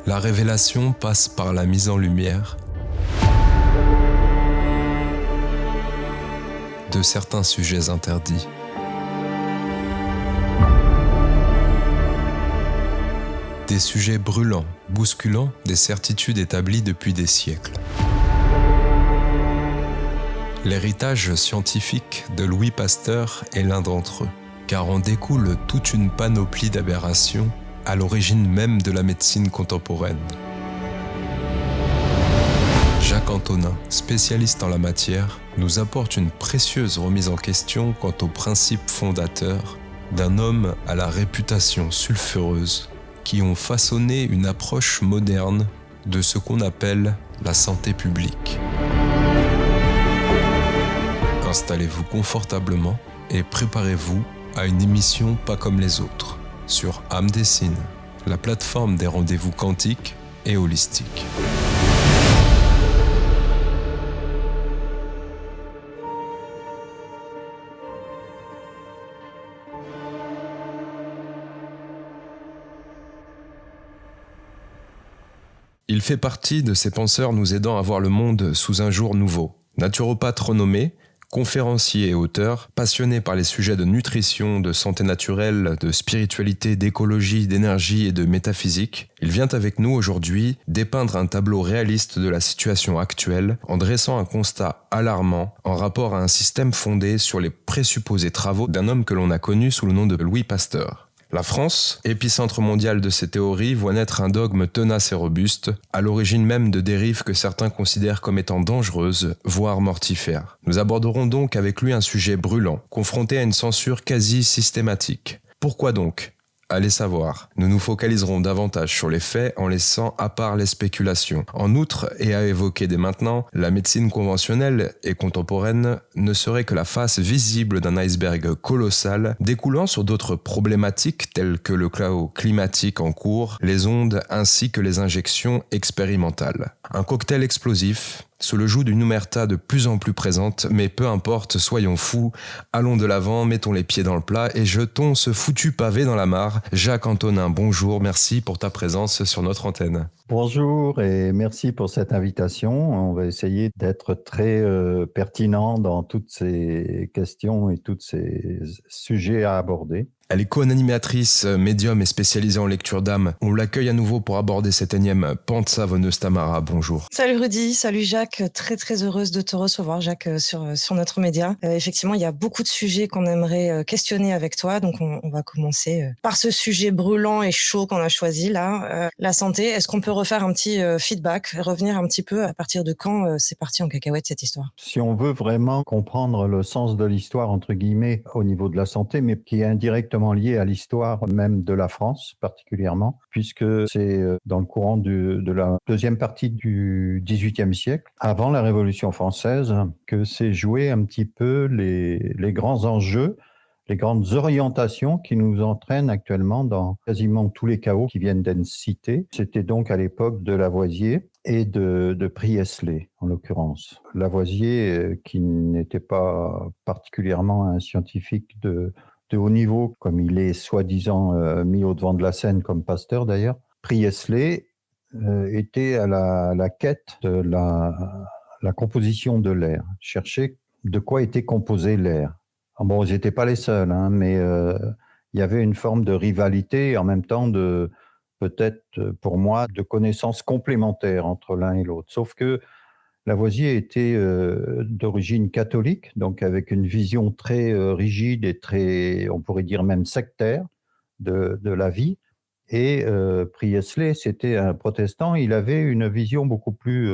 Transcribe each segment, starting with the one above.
La révélation passe par la mise en lumière de certains sujets interdits. Des sujets brûlants, bousculant des certitudes établies depuis des siècles. L'héritage scientifique de Louis Pasteur est l'un d'entre eux, car en découle toute une panoplie d'aberrations à l'origine même de la médecine contemporaine. Jacques Antonin, spécialiste en la matière, nous apporte une précieuse remise en question quant aux principes fondateurs d'un homme à la réputation sulfureuse qui ont façonné une approche moderne de ce qu'on appelle la santé publique. Installez-vous confortablement et préparez-vous à une émission pas comme les autres sur Âme Dessine, la plateforme des rendez-vous quantiques et holistiques. Il fait partie de ces penseurs nous aidant à voir le monde sous un jour nouveau. Naturopathe renommé, conférencier et auteur, passionné par les sujets de nutrition, de santé naturelle, de spiritualité, d'écologie, d'énergie et de métaphysique, il vient avec nous aujourd'hui dépeindre un tableau réaliste de la situation actuelle en dressant un constat alarmant en rapport à un système fondé sur les présupposés travaux d'un homme que l'on a connu sous le nom de Louis Pasteur. La France, épicentre mondial de ces théories, voit naître un dogme tenace et robuste, à l'origine même de dérives que certains considèrent comme étant dangereuses, voire mortifères. Nous aborderons donc avec lui un sujet brûlant, confronté à une censure quasi systématique. Pourquoi donc ? Allez savoir. Nous nous focaliserons davantage sur les faits en laissant à part les spéculations. En outre, et à évoquer dès maintenant, la médecine conventionnelle et contemporaine ne serait que la face visible d'un iceberg colossal découlant sur d'autres problématiques telles que le chaos climatique en cours, les ondes ainsi que les injections expérimentales. Un cocktail explosif sous le joug d'une omerta de plus en plus présente, mais peu importe, soyons fous, allons de l'avant, mettons les pieds dans le plat et jetons ce foutu pavé dans la mare. Jacques Antonin, bonjour, merci pour ta présence sur notre antenne. Bonjour et merci pour cette invitation. On va essayer d'être très pertinent dans toutes ces questions et tous ces sujets à aborder. Elle est co-animatrice, médium et spécialisée en lecture d'âme. On l'accueille à nouveau pour aborder cette énième pente savonneuse. Tamara, bonjour. Salut Rudy, salut Jacques, très heureuse de te recevoir Jacques sur notre média. Effectivement, il y a beaucoup de sujets qu'on aimerait questionner avec toi, donc on va commencer par ce sujet brûlant et chaud qu'on a choisi là, la santé. Est-ce qu'on peut refaire un petit feedback, revenir un petit peu à partir de quand c'est parti en cacahuète cette histoire ? Si on veut vraiment comprendre le sens de l'histoire, entre guillemets, au niveau de la santé, mais qui est indirectement lié à l'histoire même de la France particulièrement, puisque c'est dans le courant de la deuxième partie du XVIIIe siècle, avant la Révolution française, que s'est joué un petit peu les grands enjeux, les grandes orientations qui nous entraînent actuellement dans quasiment tous les chaos qui viennent d'être cités. C'était donc à l'époque de Lavoisier et de Priestley, en l'occurrence. Lavoisier, qui n'était pas particulièrement un scientifique de haut niveau, comme il est soi-disant mis au devant de la scène, comme Pasteur d'ailleurs. Priestley était à la quête de la composition de l'air, chercher de quoi était composé l'air. Bon, ils n'étaient pas les seuls, hein, mais il y avait une forme de rivalité et en même temps de, peut-être pour moi, de connaissances complémentaires entre l'un et l'autre. Sauf que Lavoisier était d'origine catholique, donc avec une vision très rigide et très, on pourrait dire même sectaire de la vie. Et Priestley, c'était un protestant, il avait une vision beaucoup plus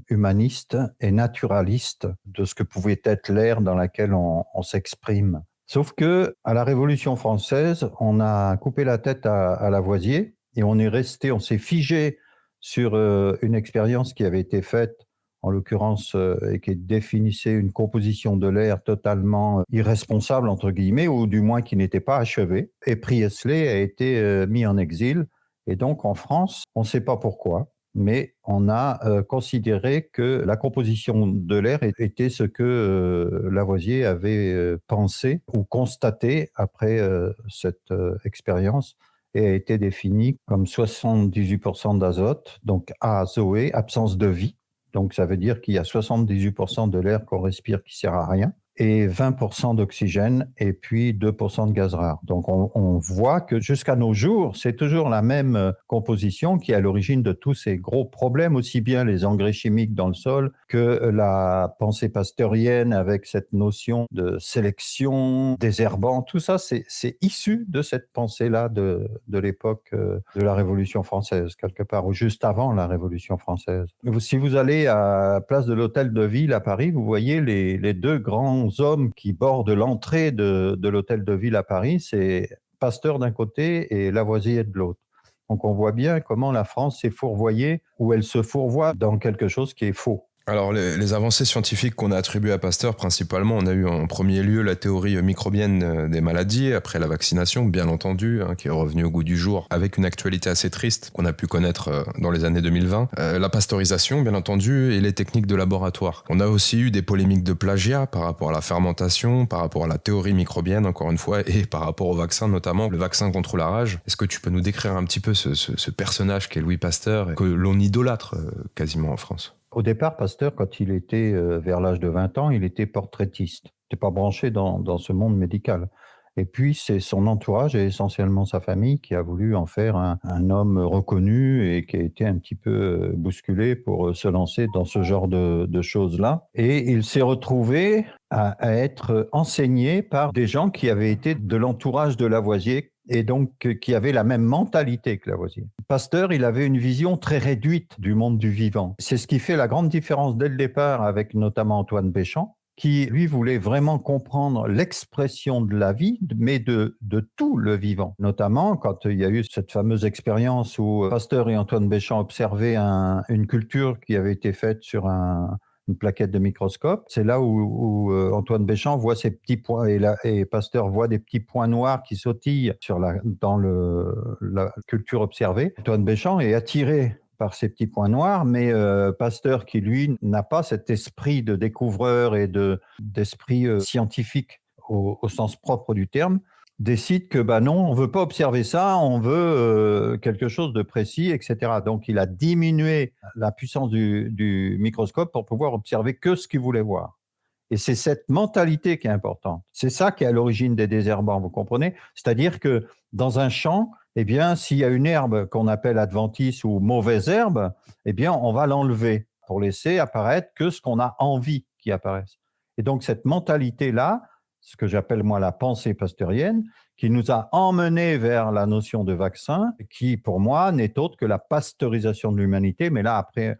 humaniste et naturaliste de ce que pouvait être l'ère dans laquelle on s'exprime. Sauf que à la Révolution française, on a coupé la tête à Lavoisier et on s'est figé sur une expérience qui avait été faite en l'occurrence, et qui définissait une composition de l'air totalement irresponsable, entre guillemets, ou du moins qui n'était pas achevée. Et Priestley a été mis en exil. Et donc, en France, on ne sait pas pourquoi, mais on a considéré que la composition de l'air était ce que Lavoisier avait pensé ou constaté après cette expérience. et a été définie comme 78% d'azote, donc azoé, absence de vie. Donc ça veut dire qu'il y a 78% de l'air qu'on respire qui sert à rien, et 20% d'oxygène et puis 2% de gaz rare. Donc on voit que jusqu'à nos jours, c'est toujours la même composition qui est à l'origine de tous ces gros problèmes, aussi bien les engrais chimiques dans le sol que la pensée pasteurienne avec cette notion de sélection, désherbant. Tout ça, c'est issu de cette pensée-là de l'époque de la Révolution française, quelque part, ou juste avant la Révolution française. Si vous allez à Place de l'Hôtel de Ville à Paris, vous voyez les deux grands hommes qui bordent l'entrée de l'Hôtel de Ville à Paris, c'est Pasteur d'un côté et Lavoisier de l'autre. Donc on voit bien comment la France s'est fourvoyée, ou elle se fourvoie dans quelque chose qui est faux. Alors, les avancées scientifiques qu'on a attribuées à Pasteur, principalement, on a eu en premier lieu la théorie microbienne des maladies, après la vaccination, bien entendu, qui est revenue au goût du jour, avec une actualité assez triste qu'on a pu connaître dans les années 2020. La pasteurisation, bien entendu, et les techniques de laboratoire. On a aussi eu des polémiques de plagiat par rapport à la fermentation, par rapport à la théorie microbienne, encore une fois, et par rapport au vaccin, notamment le vaccin contre la rage. Est-ce que tu peux nous décrire un petit peu ce personnage qu'est Louis Pasteur, que l'on idolâtre quasiment en France ? Au départ, Pasteur, quand il était vers l'âge de 20 ans, il était portraitiste. Il n'était pas branché dans ce monde médical. Et puis, c'est son entourage et essentiellement sa famille qui a voulu en faire un homme reconnu et qui a été un petit peu bousculé pour se lancer dans ce genre de choses-là. Et il s'est retrouvé à être enseigné par des gens qui avaient été de l'entourage de Lavoisier et donc qui avaient la même mentalité que Lavoisier. Pasteur, il avait une vision très réduite du monde du vivant. C'est ce qui fait la grande différence dès le départ avec notamment Antoine Béchamp, qui, lui, voulait vraiment comprendre l'expression de la vie, mais de tout le vivant. Notamment quand il y a eu cette fameuse expérience où Pasteur et Antoine Béchamp observaient une culture qui avait été faite sur une plaquette de microscope. C'est là où Antoine Béchamp voit ces petits points et Pasteur voit des petits points noirs qui sautillent dans la culture observée. Antoine Béchamp est attiré par ces petits points noirs, mais Pasteur, qui lui n'a pas cet esprit de découvreur et d'esprit scientifique au sens propre du terme, décide que non, on ne veut pas observer ça, on veut quelque chose de précis, etc. Donc il a diminué la puissance du microscope pour pouvoir observer que ce qu'il voulait voir. Et c'est cette mentalité qui est importante. C'est ça qui est à l'origine des désherbants, vous comprenez ? C'est-à-dire que dans un champ, eh bien, s'il y a une herbe qu'on appelle adventice ou mauvaise herbe, eh bien, on va l'enlever pour laisser apparaître que ce qu'on a envie qui apparaisse. Et donc, cette mentalité-là, ce que j'appelle moi la pensée pasteurienne, qui nous a emmenés vers la notion de vaccin, qui pour moi n'est autre que la pasteurisation de l'humanité. Mais là, après,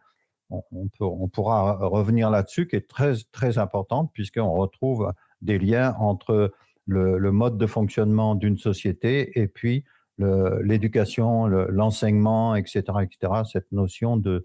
on pourra revenir là-dessus, qui est très, très importante, puisqu'on retrouve des liens entre le mode de fonctionnement d'une société et puis l'éducation, l'enseignement, etc., etc., cette notion de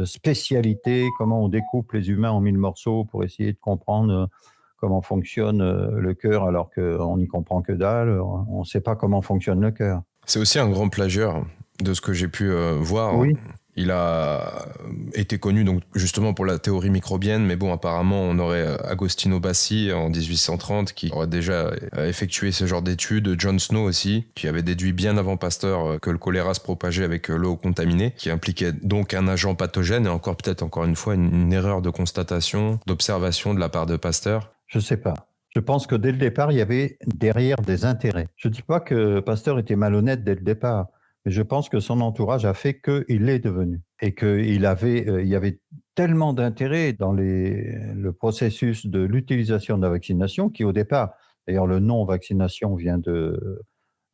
spécialité, comment on découpe les humains en 1000 morceaux pour essayer de comprendre comment fonctionne le cœur alors qu'on n'y comprend que dalle, on ne sait pas comment fonctionne le cœur. C'est aussi un grand plagieur de ce que j'ai pu voir. Oui. Il a été connu donc justement pour la théorie microbienne, mais bon, apparemment, on aurait Agostino Bassi en 1830 qui aurait déjà effectué ce genre d'études, John Snow aussi, qui avait déduit bien avant Pasteur que le choléra se propageait avec l'eau contaminée, qui impliquait donc un agent pathogène, et encore une fois une erreur de constatation, d'observation de la part de Pasteur. Je ne sais pas. Je pense que dès le départ, il y avait derrière des intérêts. Je ne dis pas que Pasteur était malhonnête dès le départ, mais je pense que son entourage a fait qu'il l'est devenu et qu'il y avait tellement d'intérêt dans le processus de l'utilisation de la vaccination qui, au départ, d'ailleurs, le nom vaccination vient de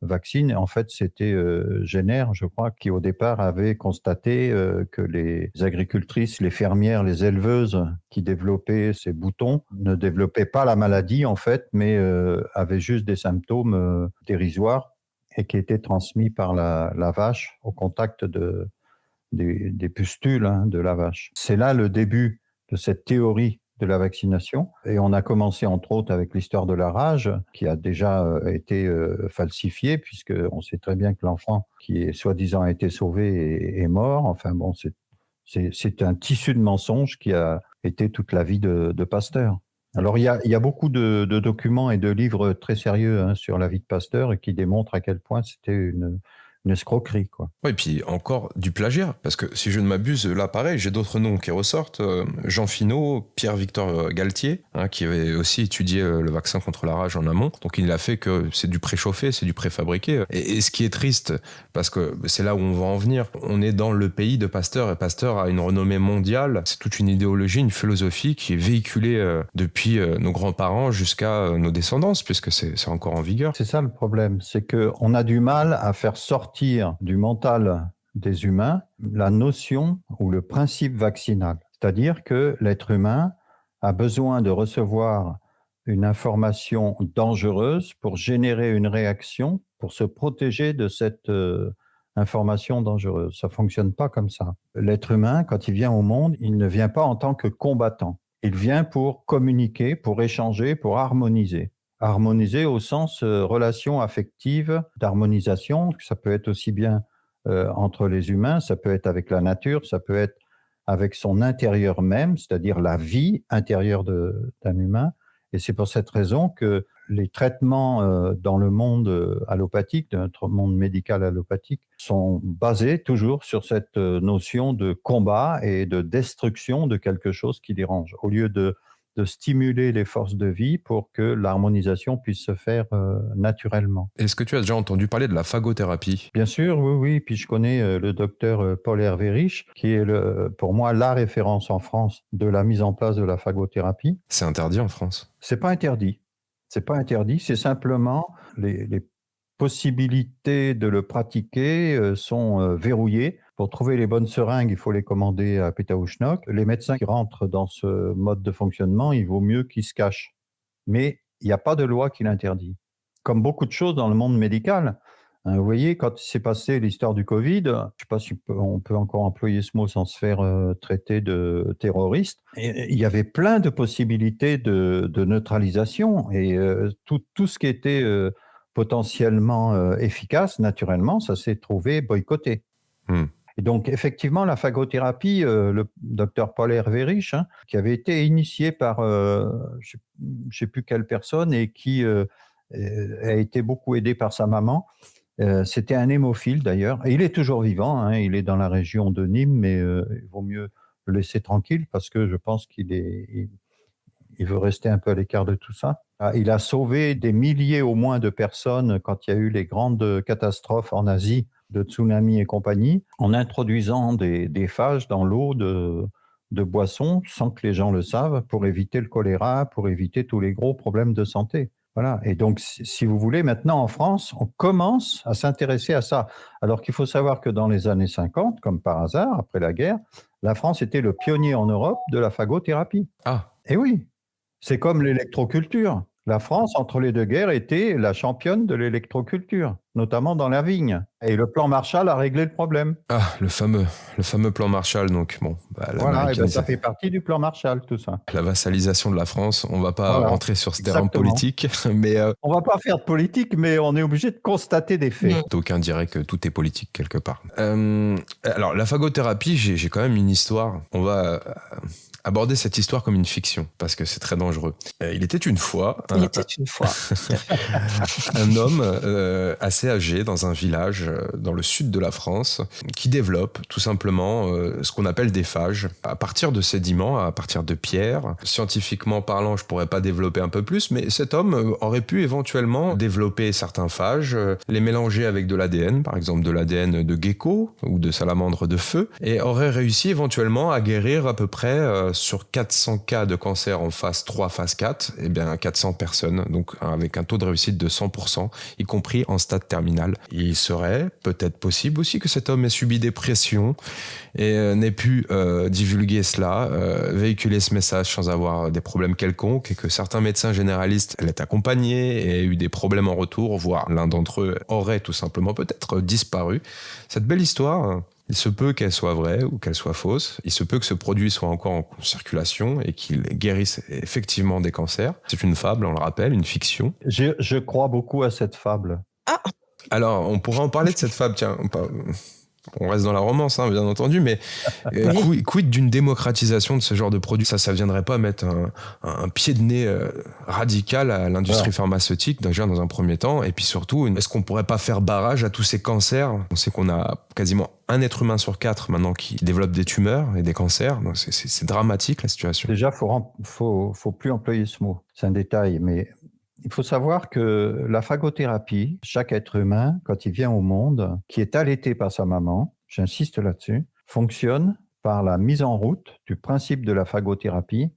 vaccine. En fait, c'était Jenner, je crois, qui au départ avait constaté que les agricultrices, les fermières, les éleveuses qui développaient ces boutons ne développaient pas la maladie, en fait, mais avaient juste des symptômes dérisoires et qui étaient transmis par la vache au contact des pustules de la vache. C'est là le début de cette théorie de la vaccination. Et on a commencé, entre autres, avec l'histoire de la rage, qui a déjà été falsifiée, puisqu'on sait très bien que l'enfant qui est soi-disant a été sauvé est mort. Enfin bon, c'est un tissu de mensonges qui a été toute la vie de Pasteur. Alors, il y a beaucoup de documents et de livres très sérieux sur la vie de Pasteur et qui démontrent à quel point c'était une escroquerie, quoi. Oui, et puis encore du plagiat, parce que si je ne m'abuse, là pareil, j'ai d'autres noms qui ressortent. Jean Finot, Pierre-Victor Galtier, qui avait aussi étudié le vaccin contre la rage en amont. Donc il a fait que c'est du préchauffé, c'est du préfabriqué. Et ce qui est triste, parce que c'est là où on va en venir, on est dans le pays de Pasteur, et Pasteur a une renommée mondiale. C'est toute une idéologie, une philosophie qui est véhiculée depuis nos grands-parents jusqu'à nos descendances, puisque c'est encore en vigueur. C'est ça le problème, c'est qu'on a du mal à faire sortir du mental des humains la notion ou le principe vaccinal. C'est-à-dire que l'être humain a besoin de recevoir une information dangereuse pour générer une réaction, pour se protéger de cette information dangereuse. Ça ne fonctionne pas comme ça. L'être humain, quand il vient au monde, il ne vient pas en tant que combattant. Il vient pour communiquer, pour échanger, pour harmoniser. Harmoniser au sens relation affective, d'harmonisation. Ça peut être aussi bien entre les humains, ça peut être avec la nature, ça peut être avec son intérieur même, c'est-à-dire la vie intérieure d'un humain. Et c'est pour cette raison que les traitements dans le monde allopathique, de notre monde médical allopathique, sont basés toujours sur cette notion de combat et de destruction de quelque chose qui dérange, au lieu de stimuler les forces de vie pour que l'harmonisation puisse se faire naturellement. Est-ce que tu as déjà entendu parler de la phagothérapie ? Bien sûr, oui. Puis je connais le docteur Paul-Hervé Riche, qui est pour moi la référence en France de la mise en place de la phagothérapie. C'est interdit en France ? C'est pas interdit. C'est pas interdit. C'est simplement les possibilités de le pratiquer sont verrouillées. Pour trouver les bonnes seringues, il faut les commander à Pétaouchnok. Les médecins qui rentrent dans ce mode de fonctionnement, il vaut mieux qu'ils se cachent. Mais il n'y a pas de loi qui l'interdit. Comme beaucoup de choses dans le monde médical, vous voyez, quand il s'est passé l'histoire du Covid, je ne sais pas si on peut encore employer ce mot sans se faire traiter de terroriste, et il y avait plein de possibilités de neutralisation. Et tout ce qui était potentiellement efficace, naturellement, ça s'est trouvé boycotté. Et donc, effectivement, la phagothérapie, le docteur Paul-Hervé Riche, qui avait été initié par je ne sais plus quelle personne et qui a été beaucoup aidé par sa maman. C'était un hémophile d'ailleurs. Et il est toujours vivant, il est dans la région de Nîmes, mais il vaut mieux le laisser tranquille parce que je pense il veut rester un peu à l'écart de tout ça. Il a sauvé des milliers au moins de personnes quand il y a eu les grandes catastrophes en Asie, de tsunamis et compagnie, en introduisant des phages dans l'eau de boissons sans que les gens le savent, pour éviter le choléra, pour éviter tous les gros problèmes de santé. Voilà. Et donc, si vous voulez, maintenant en France, on commence à s'intéresser à ça. Alors qu'il faut savoir que dans les années 50, comme par hasard, après la guerre, la France était le pionnier en Europe de la phagothérapie. Ah. Et oui, c'est comme l'électroculture. La France, entre les deux guerres, était la championne de l'électroculture, notamment dans la vigne. Et le plan Marshall a réglé le problème. Ah, le fameux plan Marshall, donc bon. Voilà, et ça fait partie du plan Marshall, tout ça. La vassalisation de la France, on ne va pas rentrer sur ce terrain politique, mais... On ne va pas faire de politique, mais on est obligé de constater des faits. D'aucuns diraient que tout est politique quelque part. Alors, la phagothérapie, j'ai quand même une histoire. On va... aborder cette histoire comme une fiction, parce que c'est très dangereux. Il était une fois un homme assez âgé dans un village dans le sud de la France qui développe tout simplement ce qu'on appelle des phages à partir de sédiments, à partir de pierres. Scientifiquement parlant, je pourrais pas développer un peu plus, mais cet homme aurait pu éventuellement développer certains phages, les mélanger avec de l'ADN, par exemple de l'ADN de gecko ou de salamandre de feu, et aurait réussi éventuellement à guérir à peu près sur 400 cas de cancer en phase 3, phase 4, eh bien 400 personnes, donc avec un taux de réussite de 100%, y compris en stade terminal. Il serait peut-être possible aussi que cet homme ait subi des pressions et n'ait pu divulguer cela, véhiculer ce message sans avoir des problèmes quelconques, et que certains médecins généralistes l'aient accompagné et aient eu des problèmes en retour, voire l'un d'entre eux aurait tout simplement peut-être disparu. Cette belle histoire... Il se peut qu'elle soit vraie ou qu'elle soit fausse. Il se peut que ce produit soit encore en circulation et qu'il guérisse effectivement des cancers. C'est une fable, on le rappelle, une fiction. Je crois beaucoup à cette fable. Ah. Alors, on pourrait en parler de cette fable, tiens. On reste dans la romance, hein, bien entendu, mais quid d'une démocratisation de ce genre de produits? Ça viendrait pas mettre un pied de nez radical à l'industrie pharmaceutique, déjà dans un premier temps, et puis surtout, est-ce qu'on pourrait pas faire barrage à tous ces cancers? On sait qu'on a quasiment un être humain sur 4 maintenant qui développe des tumeurs et des cancers, donc c'est dramatique la situation. Déjà, faut plus employer ce mot, c'est un détail, mais il faut savoir que la phagothérapie, chaque être humain, quand il vient au monde, qui est allaité par sa maman, j'insiste là-dessus, fonctionne par la mise en route du principe de la phagothérapie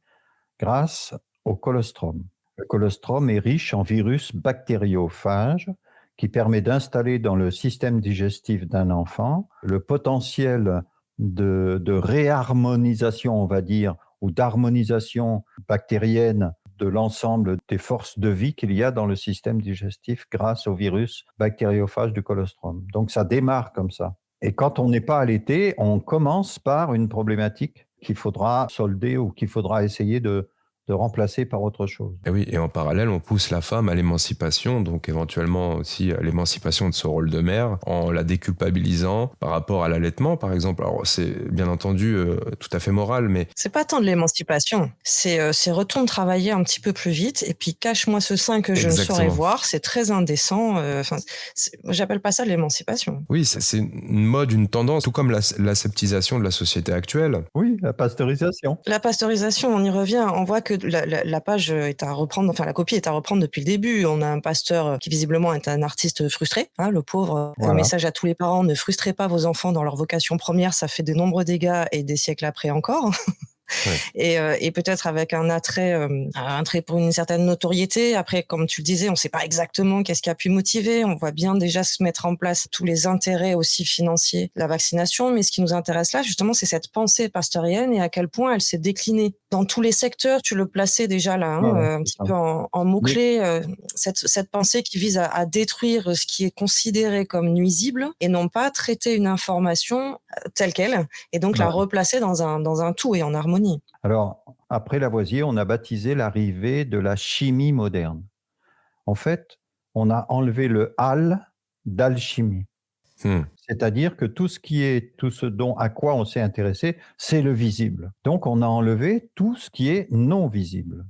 grâce au colostrum. Le colostrum est riche en virus bactériophages qui permet d'installer dans le système digestif d'un enfant le potentiel de réharmonisation, on va dire, ou d'harmonisation bactérienne de l'ensemble des forces de vie qu'il y a dans le système digestif grâce au virus bactériophage du colostrum. Donc ça démarre comme ça. Et quand on n'est pas allaité, on commence par une problématique qu'il faudra solder ou qu'il faudra essayer de remplacer par autre chose. Et oui, et en parallèle, on pousse la femme à l'émancipation, donc éventuellement aussi à l'émancipation de ce rôle de mère, en la déculpabilisant par rapport à l'allaitement, par exemple. Alors c'est bien entendu tout à fait moral, mais... C'est pas tant de l'émancipation, c'est retourne travailler un petit peu plus vite, et puis cache-moi ce sein que je ne saurais voir, c'est très indécent. J'appelle pas ça l'émancipation. Oui, c'est une mode, une tendance, tout comme l'aseptisation de la société actuelle. Oui, la pasteurisation. La pasteurisation, on y revient, on voit que la page est à reprendre, enfin la copie est à reprendre depuis le début. On a un pasteur qui visiblement est un artiste frustré, hein, le pauvre. Voilà. Un message à tous les parents, ne frustrez pas vos enfants dans leur vocation première, ça fait de nombreux dégâts et des siècles après encore. Ouais. Et peut-être avec un attrait pour une certaine notoriété. Après, comme tu le disais, on ne sait pas exactement qu'est-ce qui a pu motiver. On voit bien déjà se mettre en place tous les intérêts aussi financiers de la vaccination. Mais ce qui nous intéresse là, justement, c'est cette pensée pasteurienne et à quel point elle s'est déclinée dans tous les secteurs. Tu le plaçais déjà là, hein, un petit peu en mots-clés. Cette pensée qui vise à détruire ce qui est considéré comme nuisible et non pas traiter une information telle qu'elle et donc la replacer dans un tout et en harmonie. Alors, après Lavoisier, on a baptisé l'arrivée de la chimie moderne. En fait, on a enlevé le « al » d'alchimie. C'est-à-dire que tout ce à quoi on s'est intéressé, c'est le visible. Donc, on a enlevé tout ce qui est non visible.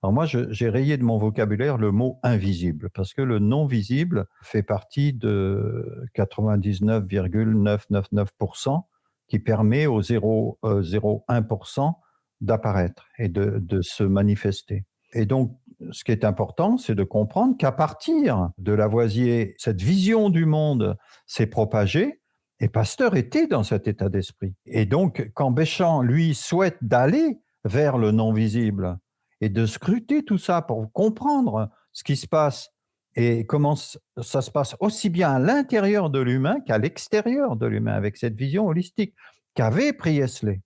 Alors moi, j'ai rayé de mon vocabulaire le mot « invisible » parce que le non visible fait partie de 99,999% qui permet au 0,01% d'apparaître et de se manifester. Et donc, ce qui est important, c'est de comprendre qu'à partir de Lavoisier, cette vision du monde s'est propagée et Pasteur était dans cet état d'esprit. Et donc, quand Béchamp, lui, souhaite d'aller vers le non-visible et de scruter tout ça pour comprendre ce qui se passe et comment ça se passe aussi bien à l'intérieur de l'humain qu'à l'extérieur de l'humain, avec cette vision holistique qu'avait Priestley.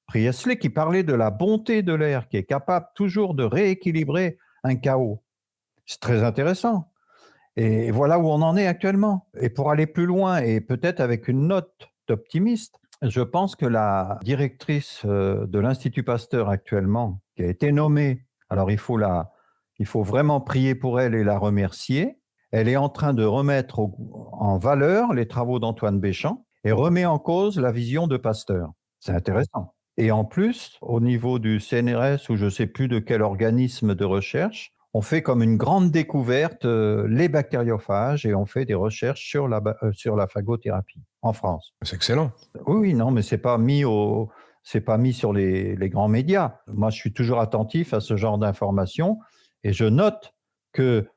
Priestley qui parlait de la bonté de l'air, qui est capable toujours de rééquilibrer un chaos. C'est très intéressant. Et voilà où on en est actuellement. Et pour aller plus loin, et peut-être avec une note d'optimiste, je pense que la directrice de l'Institut Pasteur actuellement, qui a été nommée, alors il faut vraiment prier pour elle et la remercier, elle est en train de remettre en valeur les travaux d'Antoine Béchamp et remet en cause la vision de Pasteur. C'est intéressant. Et en plus, au niveau du CNRS, ou je ne sais plus de quel organisme de recherche, on fait comme une grande découverte les bactériophages et on fait des recherches sur la phagothérapie en France. C'est excellent. Oui, non, mais c'est pas mis sur les grands médias. Moi, je suis toujours attentif à ce genre d'informations et je note que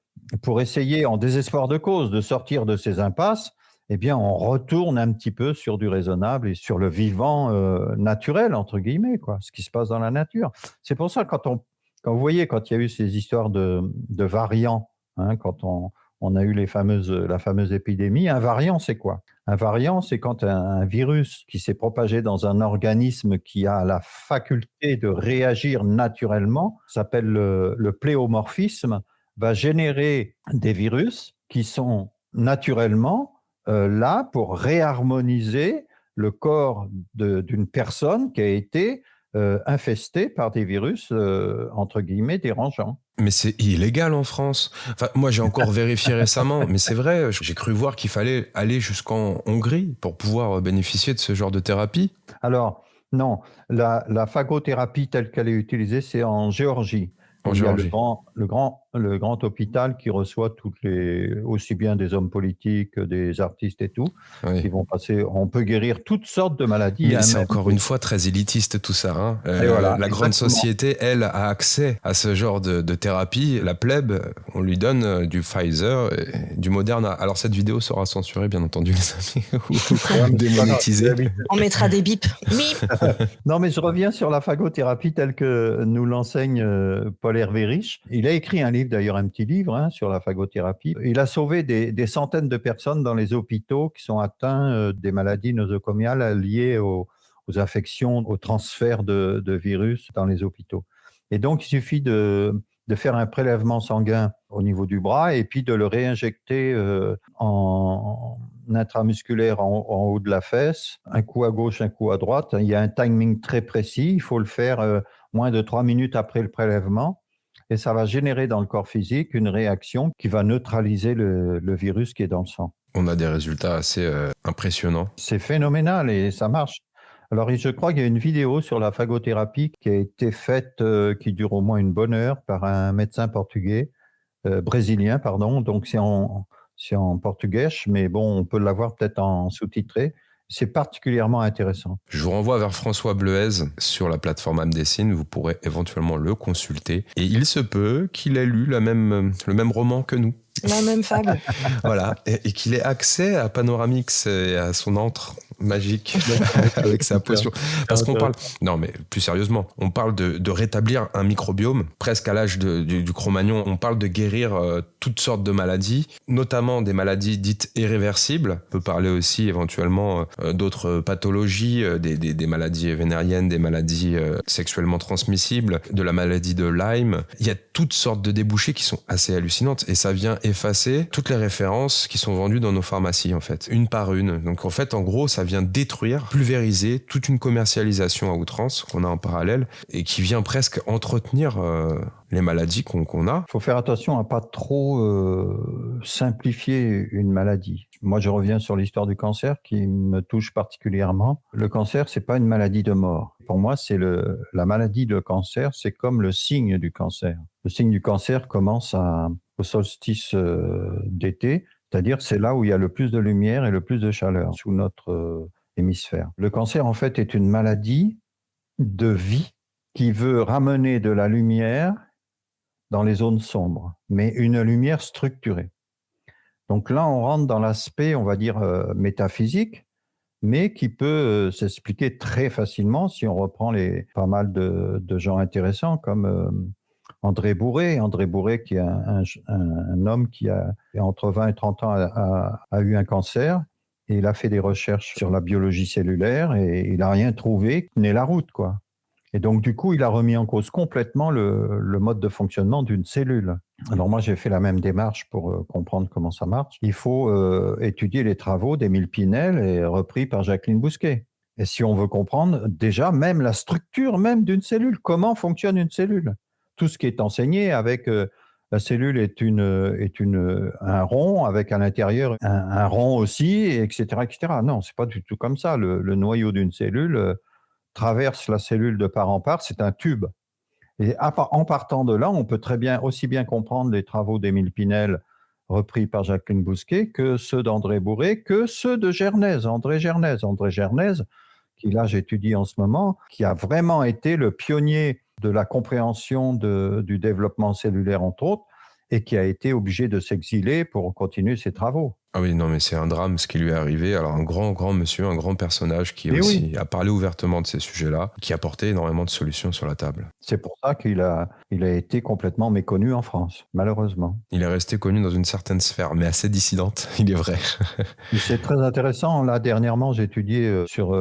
pour essayer, en désespoir de cause, de sortir de ces impasses, eh bien, on retourne un petit peu sur du raisonnable et sur le vivant naturel, entre guillemets, quoi, ce qui se passe dans la nature. C'est pour ça, quand vous voyez, quand il y a eu ces histoires de variants, hein, quand on a eu la fameuse épidémie, un variant, c'est quoi? Un variant, c'est quand un virus qui s'est propagé dans un organisme qui a la faculté de réagir naturellement, s'appelle le pléomorphisme, va générer des virus qui sont naturellement là pour réharmoniser le corps d'une personne qui a été infestée par des virus, entre guillemets, dérangeants. Mais c'est illégal en France. Enfin, moi, j'ai encore vérifié récemment, mais c'est vrai, j'ai cru voir qu'il fallait aller jusqu'en Hongrie pour pouvoir bénéficier de ce genre de thérapie. Alors, non, la phagothérapie telle qu'elle est utilisée, c'est en Géorgie, En où il y a Géorgie. le grand hôpital qui reçoit aussi bien des hommes politiques que des artistes et tout, Oui. qui vont passer. On peut guérir toutes sortes de maladies, Mais hein, c'est même encore une fois très élitiste tout ça. Hein. Et voilà, La grande exactement. société, elle, a accès à ce genre de thérapie. La plèbe, on lui donne du Pfizer et du Moderna. Alors cette vidéo sera censurée, bien entendu, les amis, ou Ouais, mais c'est pas grave, démonétisée. On mettra des bips. Bip. Non, mais je reviens sur la phagothérapie telle que nous l'enseigne Paul Hervé Rich. Il a écrit un livre, d'ailleurs un petit livre, hein, sur la phagothérapie. Il a sauvé des centaines de personnes dans les hôpitaux qui sont atteints des maladies nosocomiales liées aux infections, au transfert de virus dans les hôpitaux. Et donc, il suffit de faire un prélèvement sanguin au niveau du bras et puis de le réinjecter en intramusculaire en haut de la fesse, un coup à gauche, un coup à droite. Il y a un timing très précis, il faut le faire moins de 3 minutes après le prélèvement et ça va générer dans le corps physique une réaction qui va neutraliser le virus qui est dans le sang. On a des résultats assez impressionnants. C'est phénoménal et ça marche. Alors, je crois qu'il y a une vidéo sur la phagothérapie qui a été faite, qui dure au moins une bonne heure, par un médecin brésilien, pardon. Donc, c'est en portugais, mais bon, on peut l'avoir peut-être en sous-titré. C'est particulièrement intéressant. Je vous renvoie vers François Bleuez sur la plateforme Amdessine. Vous pourrez éventuellement le consulter. Et il se peut qu'il ait lu le même roman que nous. La même fable. Voilà, et qu'il ait accès à Panoramix et à son antre magique avec sa potion. Parce qu'on parle, non mais plus sérieusement, on parle de rétablir un microbiome presque à l'âge du Cro-Magnon. On parle de guérir toutes sortes de maladies, notamment des maladies dites irréversibles. On peut parler aussi éventuellement d'autres pathologies, des maladies vénériennes, des maladies sexuellement transmissibles, de la maladie de Lyme. Il y a toutes sortes de débouchés qui sont assez hallucinantes et ça vient effacer toutes les références qui sont vendues dans nos pharmacies en fait, une par une. Donc en fait, en gros, ça vient détruire, pulvériser toute une commercialisation à outrance qu'on a en parallèle et qui vient presque entretenir les maladies qu'on a. Il faut faire attention à pas trop simplifier une maladie. Moi, je reviens sur l'histoire du cancer qui me touche particulièrement. Le cancer, c'est pas une maladie de mort. Pour moi, la maladie de cancer, c'est comme le signe du cancer. Le signe du cancer commence au solstice d'été, c'est-à-dire c'est là où il y a le plus de lumière et le plus de chaleur sous notre hémisphère. Le cancer, en fait, est une maladie de vie qui veut ramener de la lumière dans les zones sombres, mais une lumière structurée. Donc là, on rentre dans l'aspect, on va dire, métaphysique, mais qui peut s'expliquer très facilement si on reprend pas mal de gens intéressants comme André Bourré. André Bourré, qui est un homme qui a entre 20 et 30 ans a eu un cancer, et il a fait des recherches sur la biologie cellulaire et il n'a rien trouvé qui tenait la route, quoi. Et donc, du coup, il a remis en cause complètement le mode de fonctionnement d'une cellule. Alors moi, j'ai fait la même démarche pour comprendre comment ça marche. Il faut étudier les travaux d'Émile Pinel et repris par Jacqueline Bousquet. Et si on veut comprendre déjà même la structure même d'une cellule, comment fonctionne une cellule, tout ce qui est enseigné avec la cellule est un rond avec à l'intérieur un rond aussi, etc., etc. Non, c'est pas du tout comme ça. Le noyau d'une cellule traverse la cellule de part en part, c'est un tube. Et en partant de là, on peut aussi bien comprendre les travaux d'Émile Pinel repris par Jacqueline Bousquet que ceux d'André Bourré, que ceux de Gernèse, André Gernèse, qui là j'étudie en ce moment, qui a vraiment été le pionnier de la compréhension du développement cellulaire, entre autres, et qui a été obligé de s'exiler pour continuer ses travaux. Ah oui, non, mais c'est un drame ce qui lui est arrivé. Alors, un grand monsieur, un grand personnage qui aussi a parlé ouvertement de ces sujets-là, qui a apporté énormément de solutions sur la table. C'est pour ça qu'il a été complètement méconnu en France, malheureusement. Il est resté connu dans une certaine sphère, mais assez dissidente, il est vrai. C'est très intéressant. Là, dernièrement, j'ai étudié sur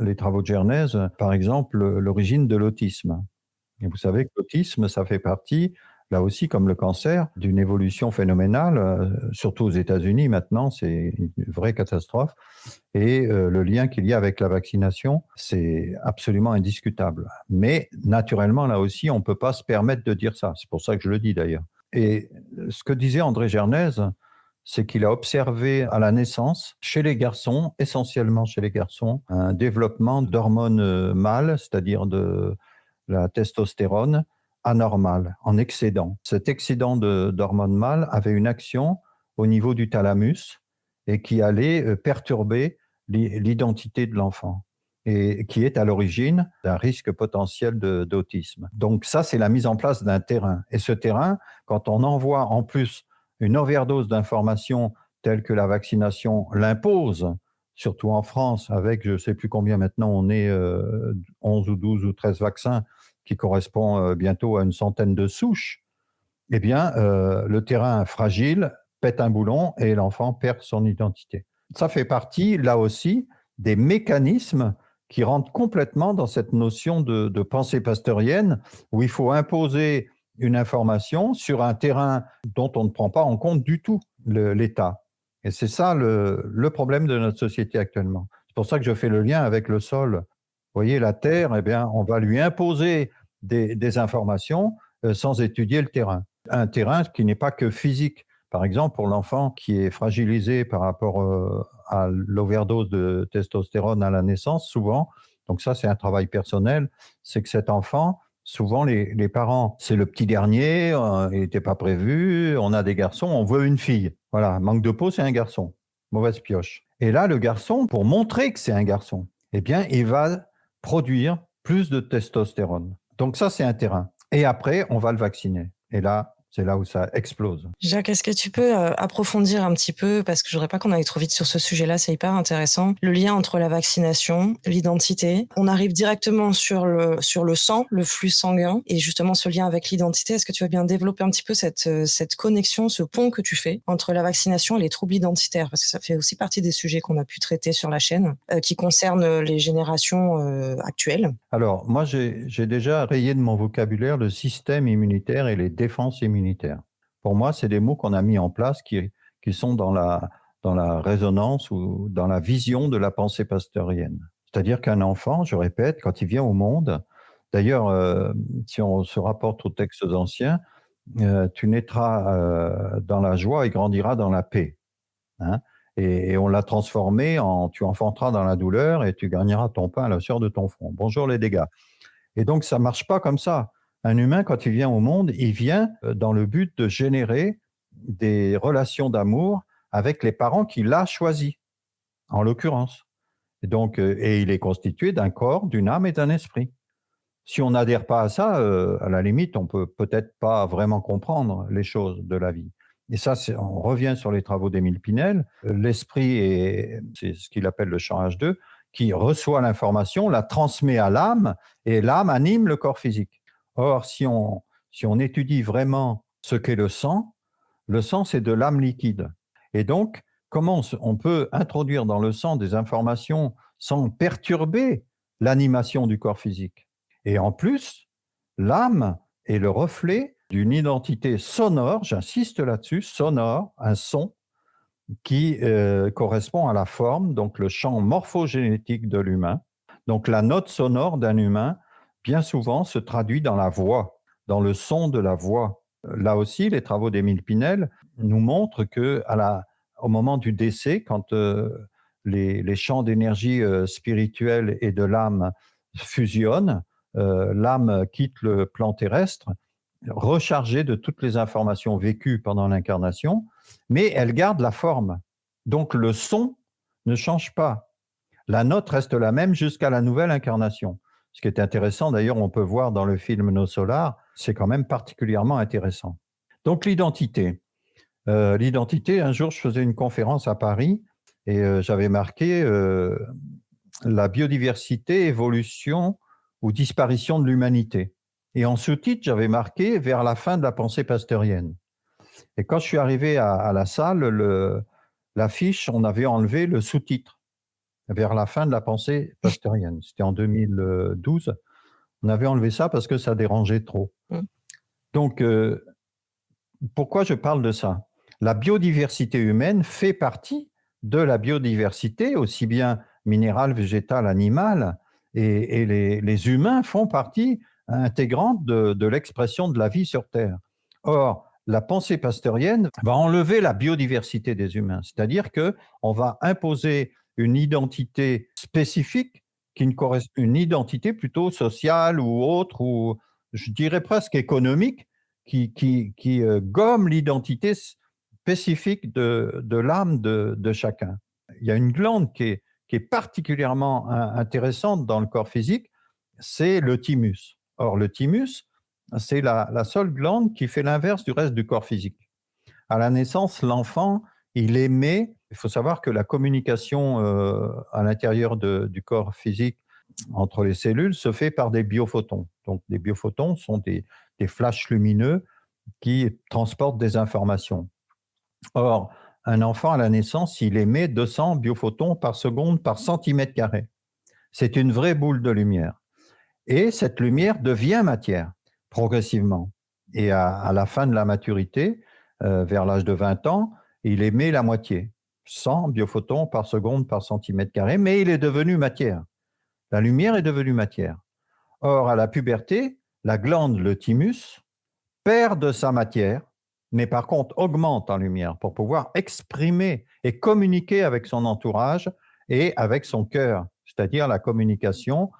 les travaux de Gernèse, par exemple, l'origine de l'autisme. Et vous savez que l'autisme, ça fait partie, là aussi comme le cancer, d'une évolution phénoménale, surtout aux États-Unis maintenant, c'est une vraie catastrophe. Et le lien qu'il y a avec la vaccination, c'est absolument indiscutable. Mais naturellement, là aussi, on ne peut pas se permettre de dire ça. C'est pour ça que je le dis d'ailleurs. Et ce que disait André Gernez, c'est qu'il a observé à la naissance, chez les garçons, essentiellement chez les garçons, un développement d'hormones mâles, c'est-à-dire de la testostérone, anormal, en excédent. Cet excédent d'hormones mâles avait une action au niveau du thalamus et qui allait perturber l'identité de l'enfant et qui est à l'origine d'un risque potentiel d'autisme. Donc ça, c'est la mise en place d'un terrain. Et ce terrain, quand on envoie en plus une overdose d'informations telles que la vaccination l'impose, surtout en France, avec je ne sais plus combien maintenant, on est 11 ou 12 ou 13 vaccins qui correspond bientôt à une centaine de souches, eh bien, le terrain fragile pète un boulon et l'enfant perd son identité. Ça fait partie, là aussi, des mécanismes qui rentrent complètement dans cette notion de pensée pasteurienne où il faut imposer une information sur un terrain dont on ne prend pas en compte du tout l'état. Et c'est ça le problème de notre société actuellement. C'est pour ça que je fais le lien avec le sol. Vous voyez, la terre, eh bien, on va lui imposer des informations sans étudier le terrain. Un terrain qui n'est pas que physique. Par exemple, pour l'enfant qui est fragilisé par rapport à l'overdose de testostérone à la naissance, souvent, donc ça c'est un travail personnel, c'est que cet enfant, souvent les parents, c'est le petit dernier, il n'était pas prévu, on a des garçons, on veut une fille. Voilà, manque de peau, c'est un garçon. Mauvaise pioche. Et là, le garçon, pour montrer que c'est un garçon, eh bien, il va produire plus de testostérone. Donc ça, c'est un terrain. Et après, on va le vacciner. Et là, c'est là où ça explose. Jacques, est-ce que tu peux approfondir un petit peu, parce que je voudrais pas qu'on aille trop vite sur ce sujet-là, c'est hyper intéressant, le lien entre la vaccination, l'identité. On arrive directement sur le sang, le flux sanguin, et justement ce lien avec l'identité. Est-ce que tu vas bien développer un petit peu cette connexion, ce pont que tu fais entre la vaccination et les troubles identitaires, parce que ça fait aussi partie des sujets qu'on a pu traiter sur la chaîne, qui concernent les générations actuelles. Alors, moi, j'ai déjà rayé de mon vocabulaire le système immunitaire et les défenses immunitaires. Pour moi, c'est des mots qu'on a mis en place qui sont dans la résonance ou dans la vision de la pensée pasteurienne. C'est-à-dire qu'un enfant, je répète, quand il vient au monde, d'ailleurs, si on se rapporte aux textes anciens, tu naîtras dans la joie et grandiras dans la paix. Hein, et on l'a transformé en tu enfanteras dans la douleur et tu gagneras ton pain à la sueur de ton front. Bonjour les dégâts. Et donc, ça ne marche pas comme ça. Un humain, quand il vient au monde, il vient dans le but de générer des relations d'amour avec les parents qu'il a choisis, en l'occurrence. Et donc, et il est constitué d'un corps, d'une âme et d'un esprit. Si on n'adhère pas à ça, à la limite, on peut peut-être pas vraiment comprendre les choses de la vie. Et ça, on revient sur les travaux d'Émile Pinel. L'esprit, c'est ce qu'il appelle le champ H2, qui reçoit l'information, la transmet à l'âme, et l'âme anime le corps physique. Or, si on étudie vraiment ce qu'est le sang, c'est de l'âme liquide. Et donc, comment on peut introduire dans le sang des informations sans perturber l'animation du corps physique? Et en plus, l'âme est le reflet d'une identité sonore, j'insiste là-dessus, sonore, un son qui correspond à la forme, donc le champ morphogénétique de l'humain. Donc la note sonore d'un humain, bien souvent, se traduit dans la voix, dans le son de la voix. Là aussi, les travaux d'Émile Pinel nous montrent qu'au moment du décès, quand les champs d'énergie spirituelle et de l'âme fusionnent, l'âme quitte le plan terrestre, rechargée de toutes les informations vécues pendant l'incarnation, mais elle garde la forme. Donc le son ne change pas. La note reste la même jusqu'à la nouvelle incarnation. Ce qui est intéressant, d'ailleurs, on peut voir dans le film Nos Solars, c'est quand même particulièrement intéressant. Donc l'identité. L'identité, un jour, je faisais une conférence à Paris et j'avais marqué la biodiversité, évolution ou disparition de l'humanité. Et en sous-titre, j'avais marqué vers la fin de la pensée pasteurienne. Et quand je suis arrivé à la salle, l'affiche, on avait enlevé le sous-titre vers la fin de la pensée pasteurienne. C'était en 2012. On avait enlevé ça parce que ça dérangeait trop. Donc, Pourquoi je parle de ça? La biodiversité humaine fait partie de la biodiversité, aussi bien minérale, végétale, animale, et les humains font partie intégrante de l'expression de la vie sur Terre. Or, la pensée pasteurienne va enlever la biodiversité des humains, c'est-à-dire qu'on va imposer une identité spécifique, une identité plutôt sociale ou autre, ou je dirais presque économique, qui gomme l'identité spécifique de l'âme de chacun. Il y a une glande qui est particulièrement intéressante dans le corps physique, c'est le thymus. Or, le thymus, c'est la seule glande qui fait l'inverse du reste du corps physique. À la naissance, l'enfant, il émet, il faut savoir que la communication à l'intérieur du corps physique entre les cellules se fait par des biophotons. Donc, des biophotons sont des flashs lumineux qui transportent des informations. Or, un enfant à la naissance, il émet 200 biophotons par seconde par centimètre carré. C'est une vraie boule de lumière. Et cette lumière devient matière progressivement. Et à la fin de la maturité, vers l'âge de 20 ans, il émet la moitié, 100 biophotons par seconde par centimètre carré, mais il est devenu matière. La lumière est devenue matière. Or, à la puberté, la glande, le thymus, perd de sa matière, mais par contre augmente en lumière pour pouvoir exprimer et communiquer avec son entourage et avec son cœur, c'est-à-dire la communication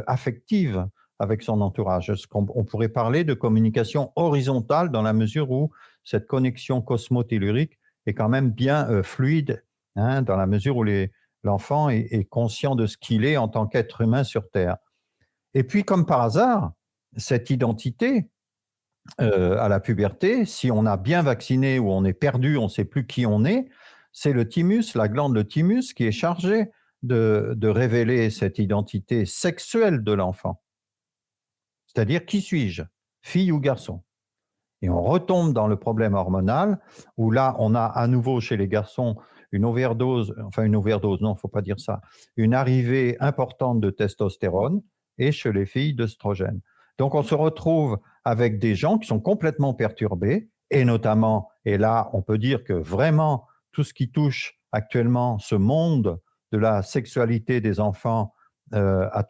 affective avec son entourage. On pourrait parler de communication horizontale dans la mesure où cette connexion cosmotellurique est quand même bien fluide, hein, dans la mesure où l'enfant est conscient de ce qu'il est en tant qu'être humain sur Terre. Et puis, comme par hasard, cette identité, à la puberté, si on a bien vacciné ou on est perdu, on ne sait plus qui on est, c'est le thymus, la glande le thymus, qui est chargée de révéler cette identité sexuelle de l'enfant. C'est-à-dire, qui suis-je, fille ou garçon? Et on retombe dans le problème hormonal, où là, on a à nouveau chez les garçons une overdose, non, il ne faut pas dire ça, une arrivée importante de testostérone, et chez les filles d'œstrogène. Donc, on se retrouve avec des gens qui sont complètement perturbés, et notamment, et là, on peut dire que vraiment, tout ce qui touche actuellement ce monde de la sexualité des enfants a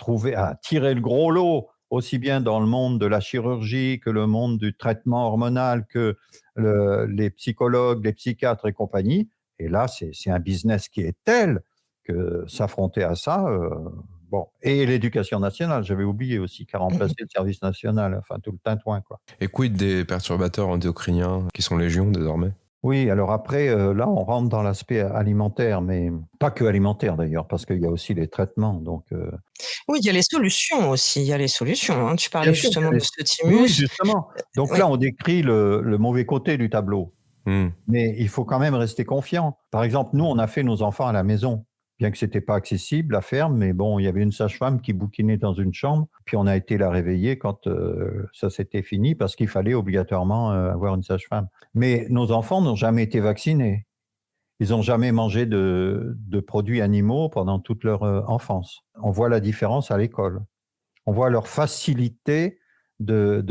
tiré le gros lot, aussi bien dans le monde de la chirurgie que le monde du traitement hormonal, que les psychologues, les psychiatres et compagnie. Et là, c'est un business qui est tel que s'affronter à ça... Bon, et l'éducation nationale, j'avais oublié aussi, qui a remplacé le service national, enfin tout le tintouin, quoi. Et quid des perturbateurs endocriniens qui sont légion désormais? Oui, alors après, là, on rentre dans l'aspect alimentaire, mais pas que alimentaire d'ailleurs, parce qu'il y a aussi les traitements. Donc, Oui, il y a les solutions aussi, il y a les solutions, hein. Tu parlais sûr, justement de ce oui, thymus. justement. Donc Oui. là, on décrit le mauvais côté du tableau, mais il faut quand même rester confiant. Par exemple, nous, on a fait nos enfants à la maison, bien que ce n'était pas accessible, la ferme, mais bon, il y avait une sage-femme qui bouquinait dans une chambre, puis on a été la réveiller quand ça s'était fini, parce qu'il fallait obligatoirement avoir une sage-femme. Mais nos enfants n'ont jamais été vaccinés. Ils n'ont jamais mangé de produits animaux pendant toute leur enfance. On voit la différence à l'école. On voit leur facilité de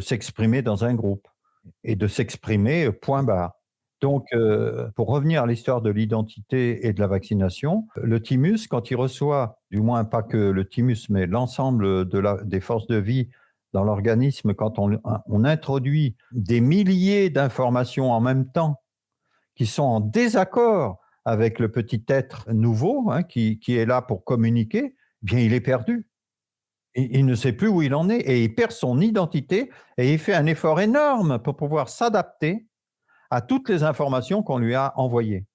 s'exprimer dans un groupe et de s'exprimer point barre. Donc, pour revenir à l'histoire de l'identité et de la vaccination, le thymus, quand il reçoit, du moins pas que le thymus, mais l'ensemble des forces de vie dans l'organisme, quand on introduit des milliers d'informations en même temps qui sont en désaccord avec le petit être nouveau, hein, qui est là pour communiquer, bien il est perdu. Il ne sait plus où il en est et il perd son identité et il fait un effort énorme pour pouvoir s'adapter à toutes les informations qu'on lui a envoyées.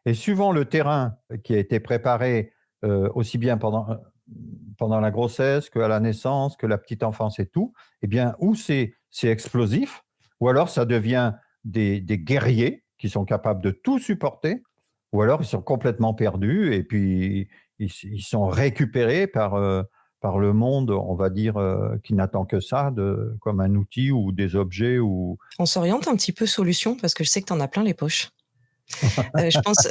Et suivant le terrain qui a été préparé aussi bien pendant la grossesse qu'à la naissance, que la petite enfance et tout, eh bien, ou c'est explosif, ou alors ça devient des guerriers qui sont capables de tout supporter, ou alors ils sont complètement perdus et puis ils sont récupérés par le monde, on va dire, qui n'attend que ça, comme un outil ou des objets. On s'oriente un petit peu solution parce que je sais que tu en as plein les poches. Je pense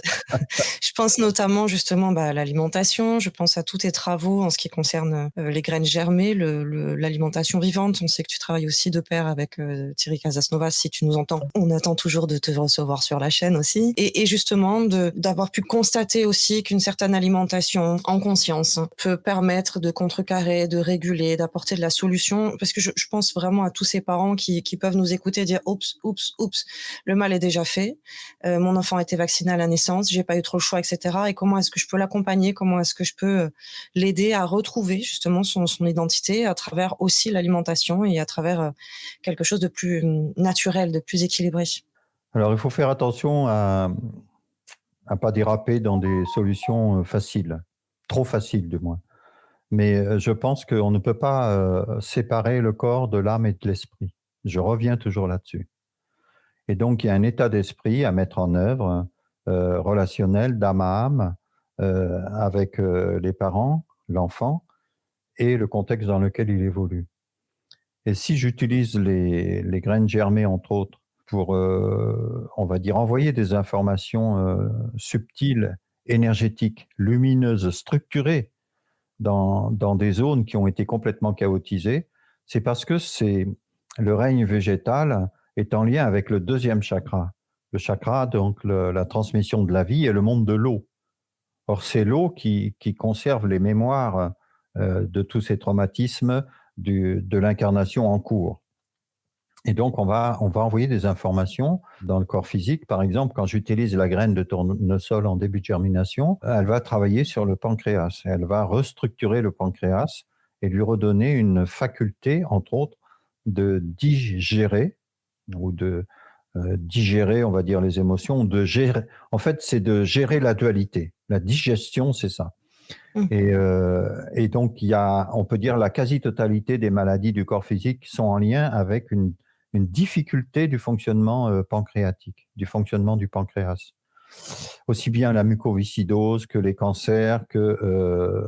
je pense notamment justement, à l'alimentation, je pense à tous tes travaux en ce qui concerne, les graines germées, l'alimentation vivante. On sait que tu travailles aussi de pair avec, Thierry Casasnovas. Si tu nous entends, on attend toujours de te recevoir sur la chaîne aussi et justement d'avoir pu constater aussi qu'une certaine alimentation en conscience peut permettre de contrecarrer, de réguler, d'apporter de la solution. Parce que je pense vraiment à tous ces parents qui peuvent nous écouter et dire: «Oups, oups, oups, le mal est déjà fait. Mon enfant a été vacciné à la naissance, j'ai pas eu trop le choix, etc. Et comment est-ce que je peux l'accompagner? Comment est-ce que je peux l'aider à retrouver justement son identité à travers aussi l'alimentation et à travers quelque chose de plus naturel, de plus équilibré?» Alors, il faut faire attention à pas déraper dans des solutions faciles, trop faciles du moins. Mais je pense qu'on ne peut pas séparer le corps de l'âme et de l'esprit. Je reviens toujours là-dessus. Et donc, il y a un état d'esprit à mettre en œuvre, relationnel, d'âme à âme, avec les parents, l'enfant et le contexte dans lequel il évolue. Et si j'utilise les graines germées, entre autres, pour, on va dire, envoyer des informations subtiles, énergétiques, lumineuses, structurées dans des zones qui ont été complètement chaotisées, c'est parce que le règne végétal est en lien avec le deuxième chakra. Le chakra, donc la transmission de la vie, et le monde de l'eau. Or, c'est l'eau qui conserve les mémoires de tous ces traumatismes de l'incarnation en cours. Et donc, on va envoyer des informations dans le corps physique. Par exemple, quand j'utilise la graine de tournesol en début de germination, elle va travailler sur le pancréas. Elle va restructurer le pancréas et lui redonner une faculté, entre autres, de digérer ou de digérer, on va dire, les émotions, de gérer. En fait, c'est de gérer la dualité. La digestion, c'est ça. Et donc, on peut dire la quasi-totalité des maladies du corps physique sont en lien avec une difficulté du fonctionnement pancréatique, du fonctionnement du pancréas. Aussi bien la mucoviscidose que les cancers, que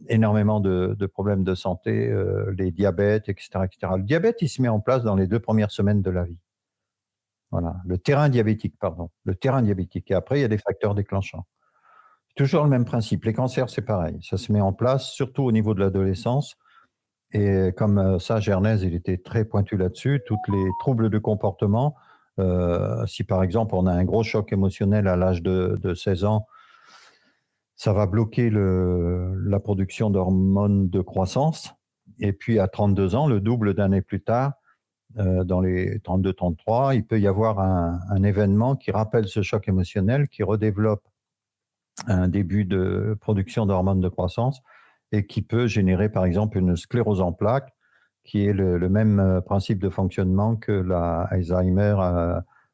énormément de problèmes de santé, les diabètes, etc., etc. Le diabète, il se met en place dans les 2 premières semaines de la vie. Voilà, le terrain diabétique, pardon. Le terrain diabétique. Et après, il y a des facteurs déclenchants. Toujours le même principe. Les cancers, c'est pareil. Ça se met en place, surtout au niveau de l'adolescence. Et comme ça, Gernez, il était très pointu là-dessus. Tous les troubles de comportement, si par exemple on a un gros choc émotionnel à l'âge de 16 ans, ça va bloquer la production d'hormones de croissance. Et puis à 32 ans, le double d'années plus tard, dans les 32-33, il peut y avoir un événement qui rappelle ce choc émotionnel, qui redéveloppe un début de production d'hormones de croissance et qui peut générer par exemple une sclérose en plaques, qui est le même principe de fonctionnement que la Alzheimer,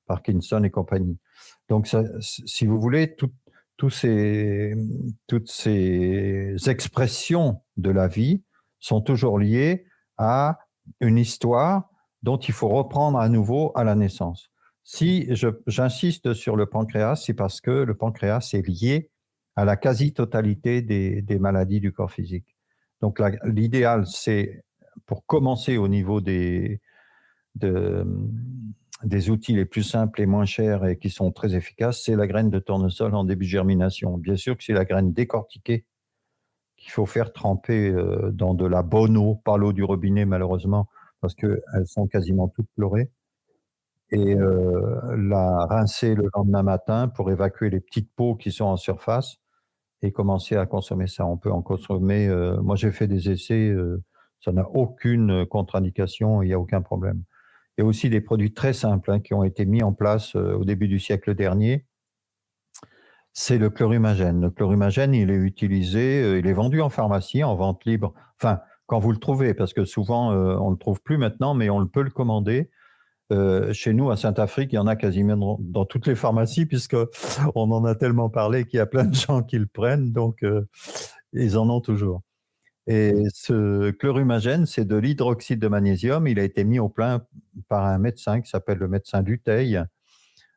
Parkinson et compagnie. Donc, si vous voulez, toutes ces expressions de la vie sont toujours liées à une histoire dont il faut reprendre à nouveau à la naissance. Si j'insiste sur le pancréas, c'est parce que le pancréas est lié à la quasi-totalité des maladies du corps physique. Donc l'idéal, c'est, pour commencer au niveau des outils les plus simples et moins chers et qui sont très efficaces, c'est la graine de tournesol en début de germination. Bien sûr que c'est la graine décortiquée qu'il faut faire tremper dans de la bonne eau, pas l'eau du robinet malheureusement, parce qu'elles sont quasiment toutes chlorées, et la rincer le lendemain matin pour évacuer les petites peaux qui sont en surface et commencer à consommer ça. On peut en consommer, moi j'ai fait des essais, ça n'a aucune contre-indication, il n'y a aucun problème. Il y a aussi des produits très simples qui ont été mis en place au début du siècle dernier. C'est le chlorumagène. Le chlorumagène, il est utilisé, il est vendu en pharmacie, en vente libre. Enfin, quand vous le trouvez, parce que souvent, on ne le trouve plus maintenant, mais on peut le commander. Chez nous, à Saint-Afrique, il y en a quasiment dans toutes les pharmacies, puisqu'on en a tellement parlé qu'il y a plein de gens qui le prennent, donc ils en ont toujours. Et ce chlorumagène, c'est de l'hydroxyde de magnésium. Il a été mis au point par un médecin qui s'appelle le médecin Dutheil,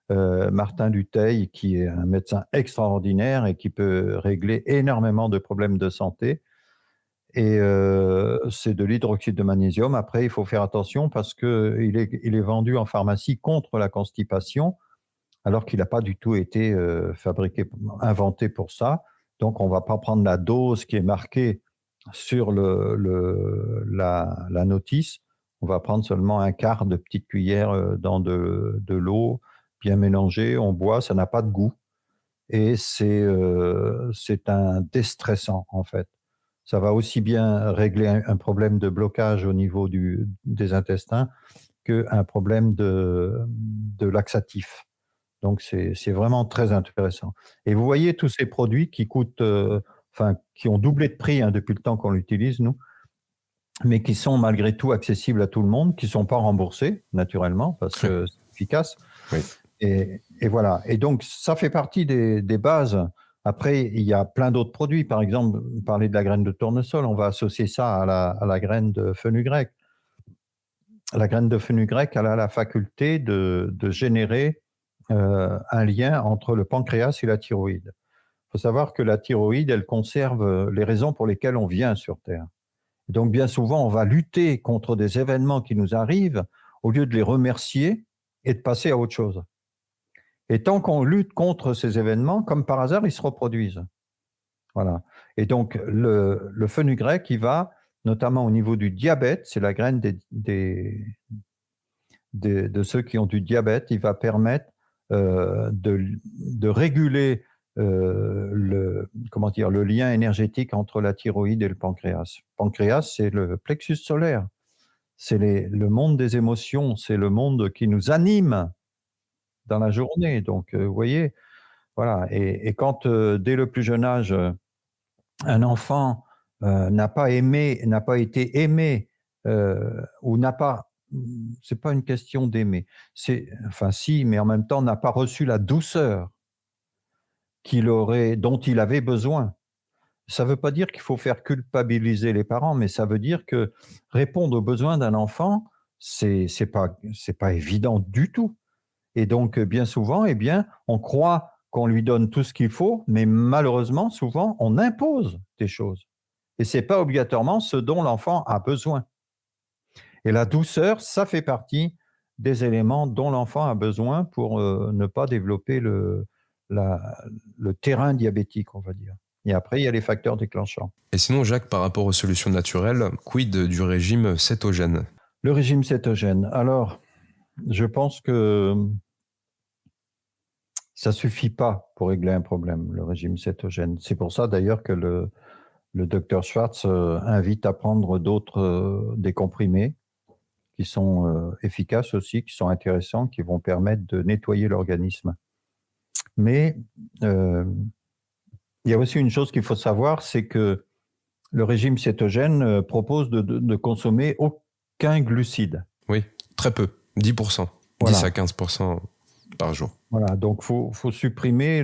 Martin Dutheil, qui est un médecin extraordinaire et qui peut régler énormément de problèmes de santé. Et c'est de l'hydroxyde de magnésium. Après, il faut faire attention parce qu'il est vendu en pharmacie contre la constipation, alors qu'il n'a pas du tout été inventé pour ça. Donc, on ne va pas prendre la dose qui est marquée sur la notice. On va prendre seulement un quart de petite cuillère dans de l'eau bien mélangée. On boit, ça n'a pas de goût. Et c'est un déstressant, en fait. Ça va aussi bien régler un problème de blocage au niveau des intestins qu'un problème de laxatif. Donc, c'est vraiment très intéressant. Et vous voyez tous ces produits qui coûtent, qui ont doublé de prix depuis le temps qu'on l'utilise, nous, mais qui sont malgré tout accessibles à tout le monde, qui ne sont pas remboursés, naturellement, parce que c'est efficace. Oui. Et voilà. Et donc, ça fait partie des bases. Après, il y a plein d'autres produits. Par exemple, parler de la graine de tournesol, on va associer ça à la graine de fenugrec. La graine de fenugrec, elle a la faculté de générer un lien entre le pancréas et la thyroïde. Il faut savoir que la thyroïde, elle conserve les raisons pour lesquelles on vient sur Terre. Donc, bien souvent, on va lutter contre des événements qui nous arrivent au lieu de les remercier et de passer à autre chose. Et tant qu'on lutte contre ces événements, comme par hasard, ils se reproduisent. Voilà. Et donc, le fenugrec, il va, notamment au niveau du diabète, c'est la graine de ceux qui ont du diabète, il va permettre de réguler le lien énergétique entre la thyroïde et le pancréas. Le pancréas, c'est le plexus solaire. C'est le monde des émotions, c'est le monde qui nous anime dans la journée. Donc, vous voyez, voilà. Et quand, dès le plus jeune âge, un enfant n'a pas été aimé ou n'a pas, c'est pas une question d'aimer, si, mais en même temps n'a pas reçu la douceur dont il avait besoin. Ça ne veut pas dire qu'il faut faire culpabiliser les parents, mais ça veut dire que répondre aux besoins d'un enfant, c'est pas évident du tout. Et donc, bien souvent, on croit qu'on lui donne tout ce qu'il faut, mais malheureusement, souvent, on impose des choses. Et ce n'est pas obligatoirement ce dont l'enfant a besoin. Et la douceur, ça fait partie des éléments dont l'enfant a besoin pour ne pas développer le terrain diabétique, on va dire. Et après, il y a les facteurs déclenchants. Et sinon, Jacques, par rapport aux solutions naturelles, quid du régime cétogène ? Le régime cétogène. Alors, je pense que ça ne suffit pas pour régler un problème, le régime cétogène. C'est pour ça d'ailleurs que le docteur Schwartz invite à prendre des comprimés qui sont efficaces aussi, qui sont intéressants, qui vont permettre de nettoyer l'organisme. Mais il y a aussi une chose qu'il faut savoir, c'est que le régime cétogène propose de consommer aucun glucide. Oui, très peu, 10%, voilà. 10 à 15% par jour. Voilà, donc faut supprimer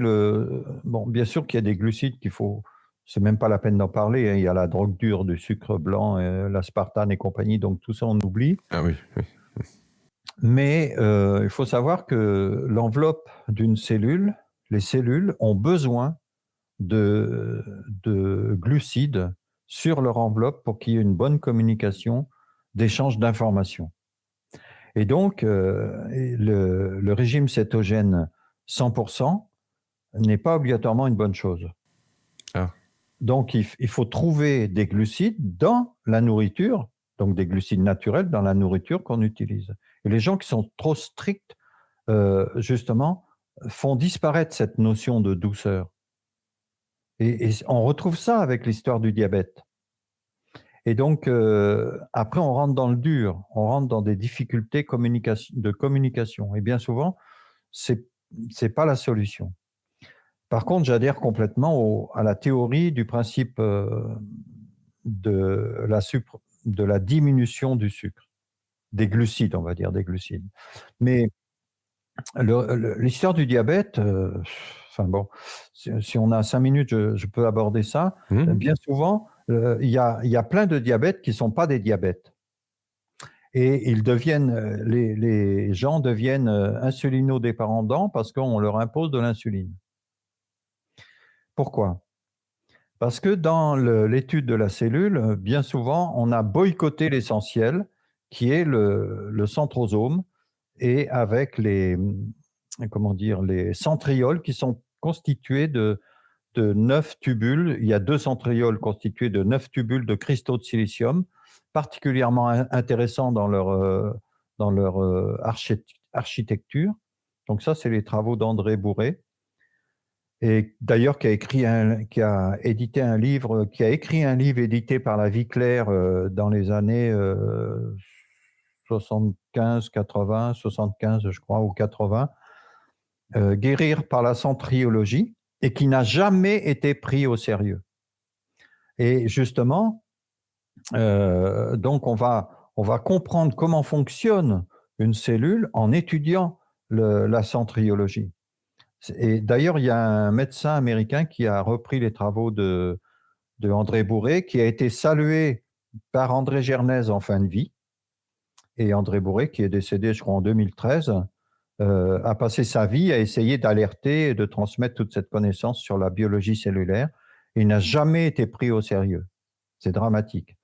Bon, bien sûr qu'il y a des glucides qu'il faut... C'est même pas la peine d'en parler, hein. Il y a la drogue dure du sucre blanc, l'aspartame et compagnie, donc tout ça on oublie. Ah oui. Mais il faut savoir que l'enveloppe d'une cellule, les cellules ont besoin de glucides sur leur enveloppe pour qu'il y ait une bonne communication d'échange d'informations. Et donc, le régime cétogène 100% n'est pas obligatoirement une bonne chose. Ah. Donc, il faut trouver des glucides dans la nourriture, donc des glucides naturels dans la nourriture qu'on utilise. Et les gens qui sont trop stricts, justement, font disparaître cette notion de douceur. Et on retrouve ça avec l'histoire du diabète. Et donc, après, on rentre dans le dur, on rentre dans des difficultés de communication. Et bien souvent, c'est pas la solution. Par contre, j'adhère complètement à la théorie du principe de la diminution du sucre, des glucides, on va dire, des glucides. Mais l'histoire du diabète, si on a 5 minutes, je peux aborder ça. Bien souvent, il y a plein de diabètes qui ne sont pas des diabètes. Et les gens deviennent insulinodépendants parce qu'on leur impose de l'insuline. Pourquoi ? Parce que dans l'étude de la cellule, bien souvent, on a boycotté l'essentiel, qui est le centrosome, et avec comment dire, les centrioles qui sont constituées de 9 tubules. Il y a 2 centrioles constituées de 9 tubules de cristaux de silicium, particulièrement intéressants dans leur architecture. Donc ça, c'est les travaux d'André Bourré, et d'ailleurs qui a écrit qui a écrit un livre édité par la Vie Claire dans les années 75, 80, 75 je crois, ou 80, Guérir par la centriologie, et qui n'a jamais été pris au sérieux. Et justement, donc on va comprendre comment fonctionne une cellule en étudiant la centriologie. Et d'ailleurs, il y a un médecin américain qui a repris les travaux de André Bourré, qui a été salué par André Gernez en fin de vie. Et André Bourré, qui est décédé, je crois, en 2013, a passé sa vie à essayer d'alerter et de transmettre toute cette connaissance sur la biologie cellulaire. Il n'a jamais été pris au sérieux. C'est dramatique.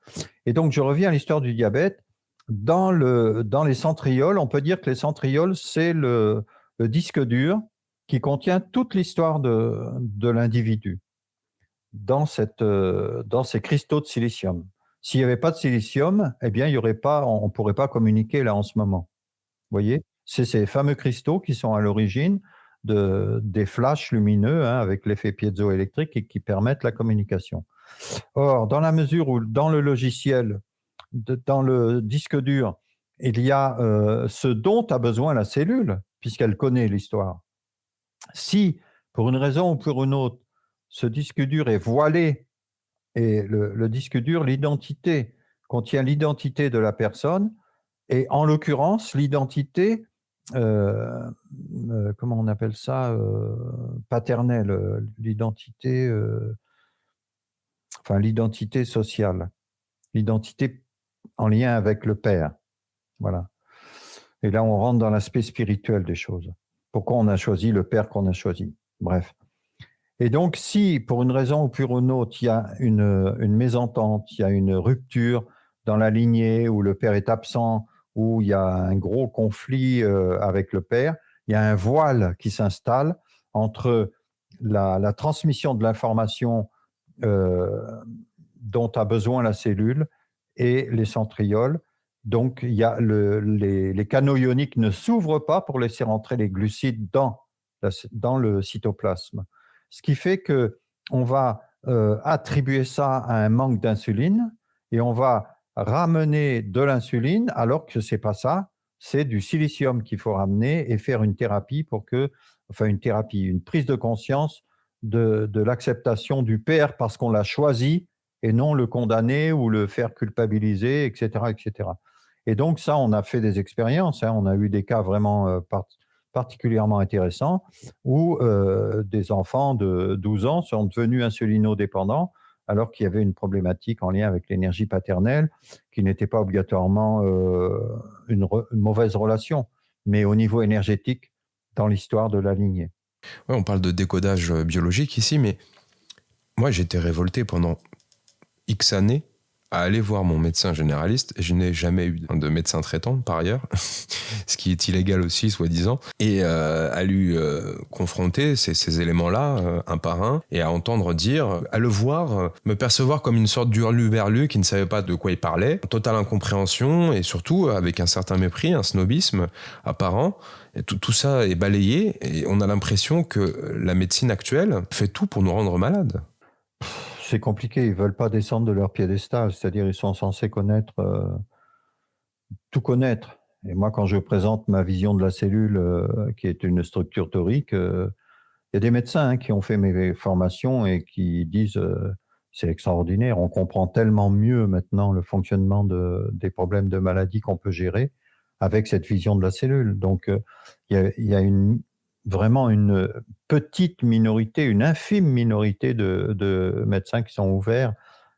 Et donc, je reviens à l'histoire du diabète. Dans les centrioles, on peut dire que les centrioles, c'est le disque dur qui contient toute l'histoire de l'individu dans ces cristaux de silicium. S'il n'y avait pas de silicium, eh bien, on ne pourrait pas communiquer là en ce moment. Vous voyez, c'est ces fameux cristaux qui sont à l'origine des flashs lumineux, hein, avec l'effet piézoélectrique, et qui permettent la communication. Or, dans la mesure où dans le logiciel, dans le disque dur, il y a ce dont a besoin la cellule, puisqu'elle connaît l'histoire. Si, pour une raison ou pour une autre, ce disque dur est voilé, et le disque dur, l'identité, contient l'identité de la personne, et en l'occurrence, l'identité, comment on appelle ça, paternelle, l'identité, enfin l'identité sociale, l'identité en lien avec le père. Voilà. Et là, on rentre dans l'aspect spirituel des choses. Pourquoi on a choisi le père qu'on a choisi? Bref. Et donc, si, pour une raison ou pour une autre, il y a une mésentente, il y a une rupture dans la lignée, où le père est absent, où il y a un gros conflit avec le père, il y a un voile qui s'installe entre la transmission de l'information dont a besoin la cellule et les centrioles. Donc, il y a les canaux ioniques ne s'ouvrent pas pour laisser rentrer les glucides dans le cytoplasme. Ce qui fait qu'on va attribuer ça à un manque d'insuline, et on va ramener de l'insuline alors que ce n'est pas ça, c'est du silicium qu'il faut ramener et faire une thérapie une prise de conscience de l'acceptation du père parce qu'on l'a choisi, et non le condamner ou le faire culpabiliser, etc., etc. Et donc ça, on a fait des expériences, hein, on a eu des cas vraiment particulièrement intéressants où des enfants de 12 ans sont devenus insulinodépendants alors qu'il y avait une problématique en lien avec l'énergie paternelle qui n'était pas obligatoirement une mauvaise relation, mais au niveau énergétique dans l'histoire de la lignée. Ouais, on parle de décodage biologique ici, mais moi j'étais révolté pendant X années à aller voir mon médecin généraliste. Je n'ai jamais eu de médecin traitant par ailleurs, ce qui est illégal aussi, soi-disant, et à lui confronter ces éléments-là un par un, et à entendre dire, à le voir, me percevoir comme une sorte d'hurluberlu qui ne savait pas de quoi il parlait, totale incompréhension, et surtout avec un certain mépris, un snobisme apparent. Et tout ça est balayé, et on a l'impression que la médecine actuelle fait tout pour nous rendre malades. C'est compliqué, ils ne veulent pas descendre de leur piédestal, c'est-à-dire ils sont censés tout connaître. Et moi, quand je présente ma vision de la cellule, qui est une structure torique, il y a des médecins qui ont fait mes formations et qui disent c'est extraordinaire, on comprend tellement mieux maintenant le fonctionnement des problèmes de maladie qu'on peut gérer avec cette vision de la cellule. Donc, il y a vraiment une petite minorité, une infime minorité de médecins qui sont ouverts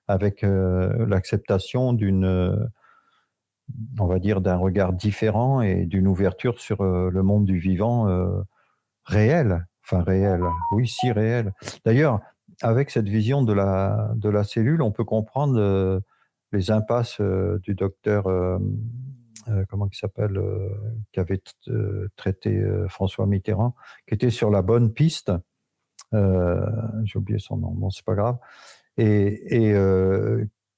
avec l'acceptation on va dire, d'un regard différent et d'une ouverture sur le monde du vivant réel. Enfin, réel, oui, si réel. D'ailleurs, avec cette vision de la cellule, on peut comprendre les impasses du docteur comment il s'appelle, qui avait traité François Mitterrand, qui était sur la bonne piste. J'ai oublié son nom, bon, c'est pas grave. Et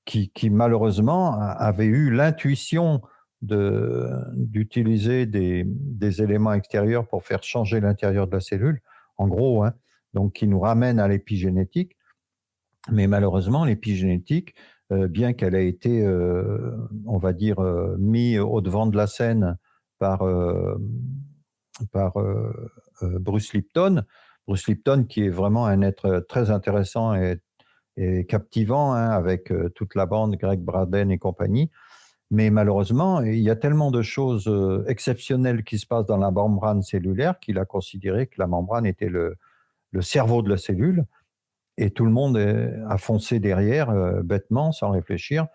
qui malheureusement avait eu l'intuition d'utiliser des éléments extérieurs pour faire changer l'intérieur de la cellule, en gros, hein, donc qui nous ramène à l'épigénétique. Mais malheureusement, l'épigénétique, bien qu'elle ait été, on va dire, mis au devant de la scène par, Bruce Lipton. Bruce Lipton, qui est vraiment un être très intéressant et captivant, hein, avec toute la bande, Greg Braden et compagnie. Mais malheureusement, il y a tellement de choses exceptionnelles qui se passent dans la membrane cellulaire qu'il a considéré que la membrane était le cerveau de la cellule. Et tout le monde a foncé derrière, bêtement, sans réfléchir,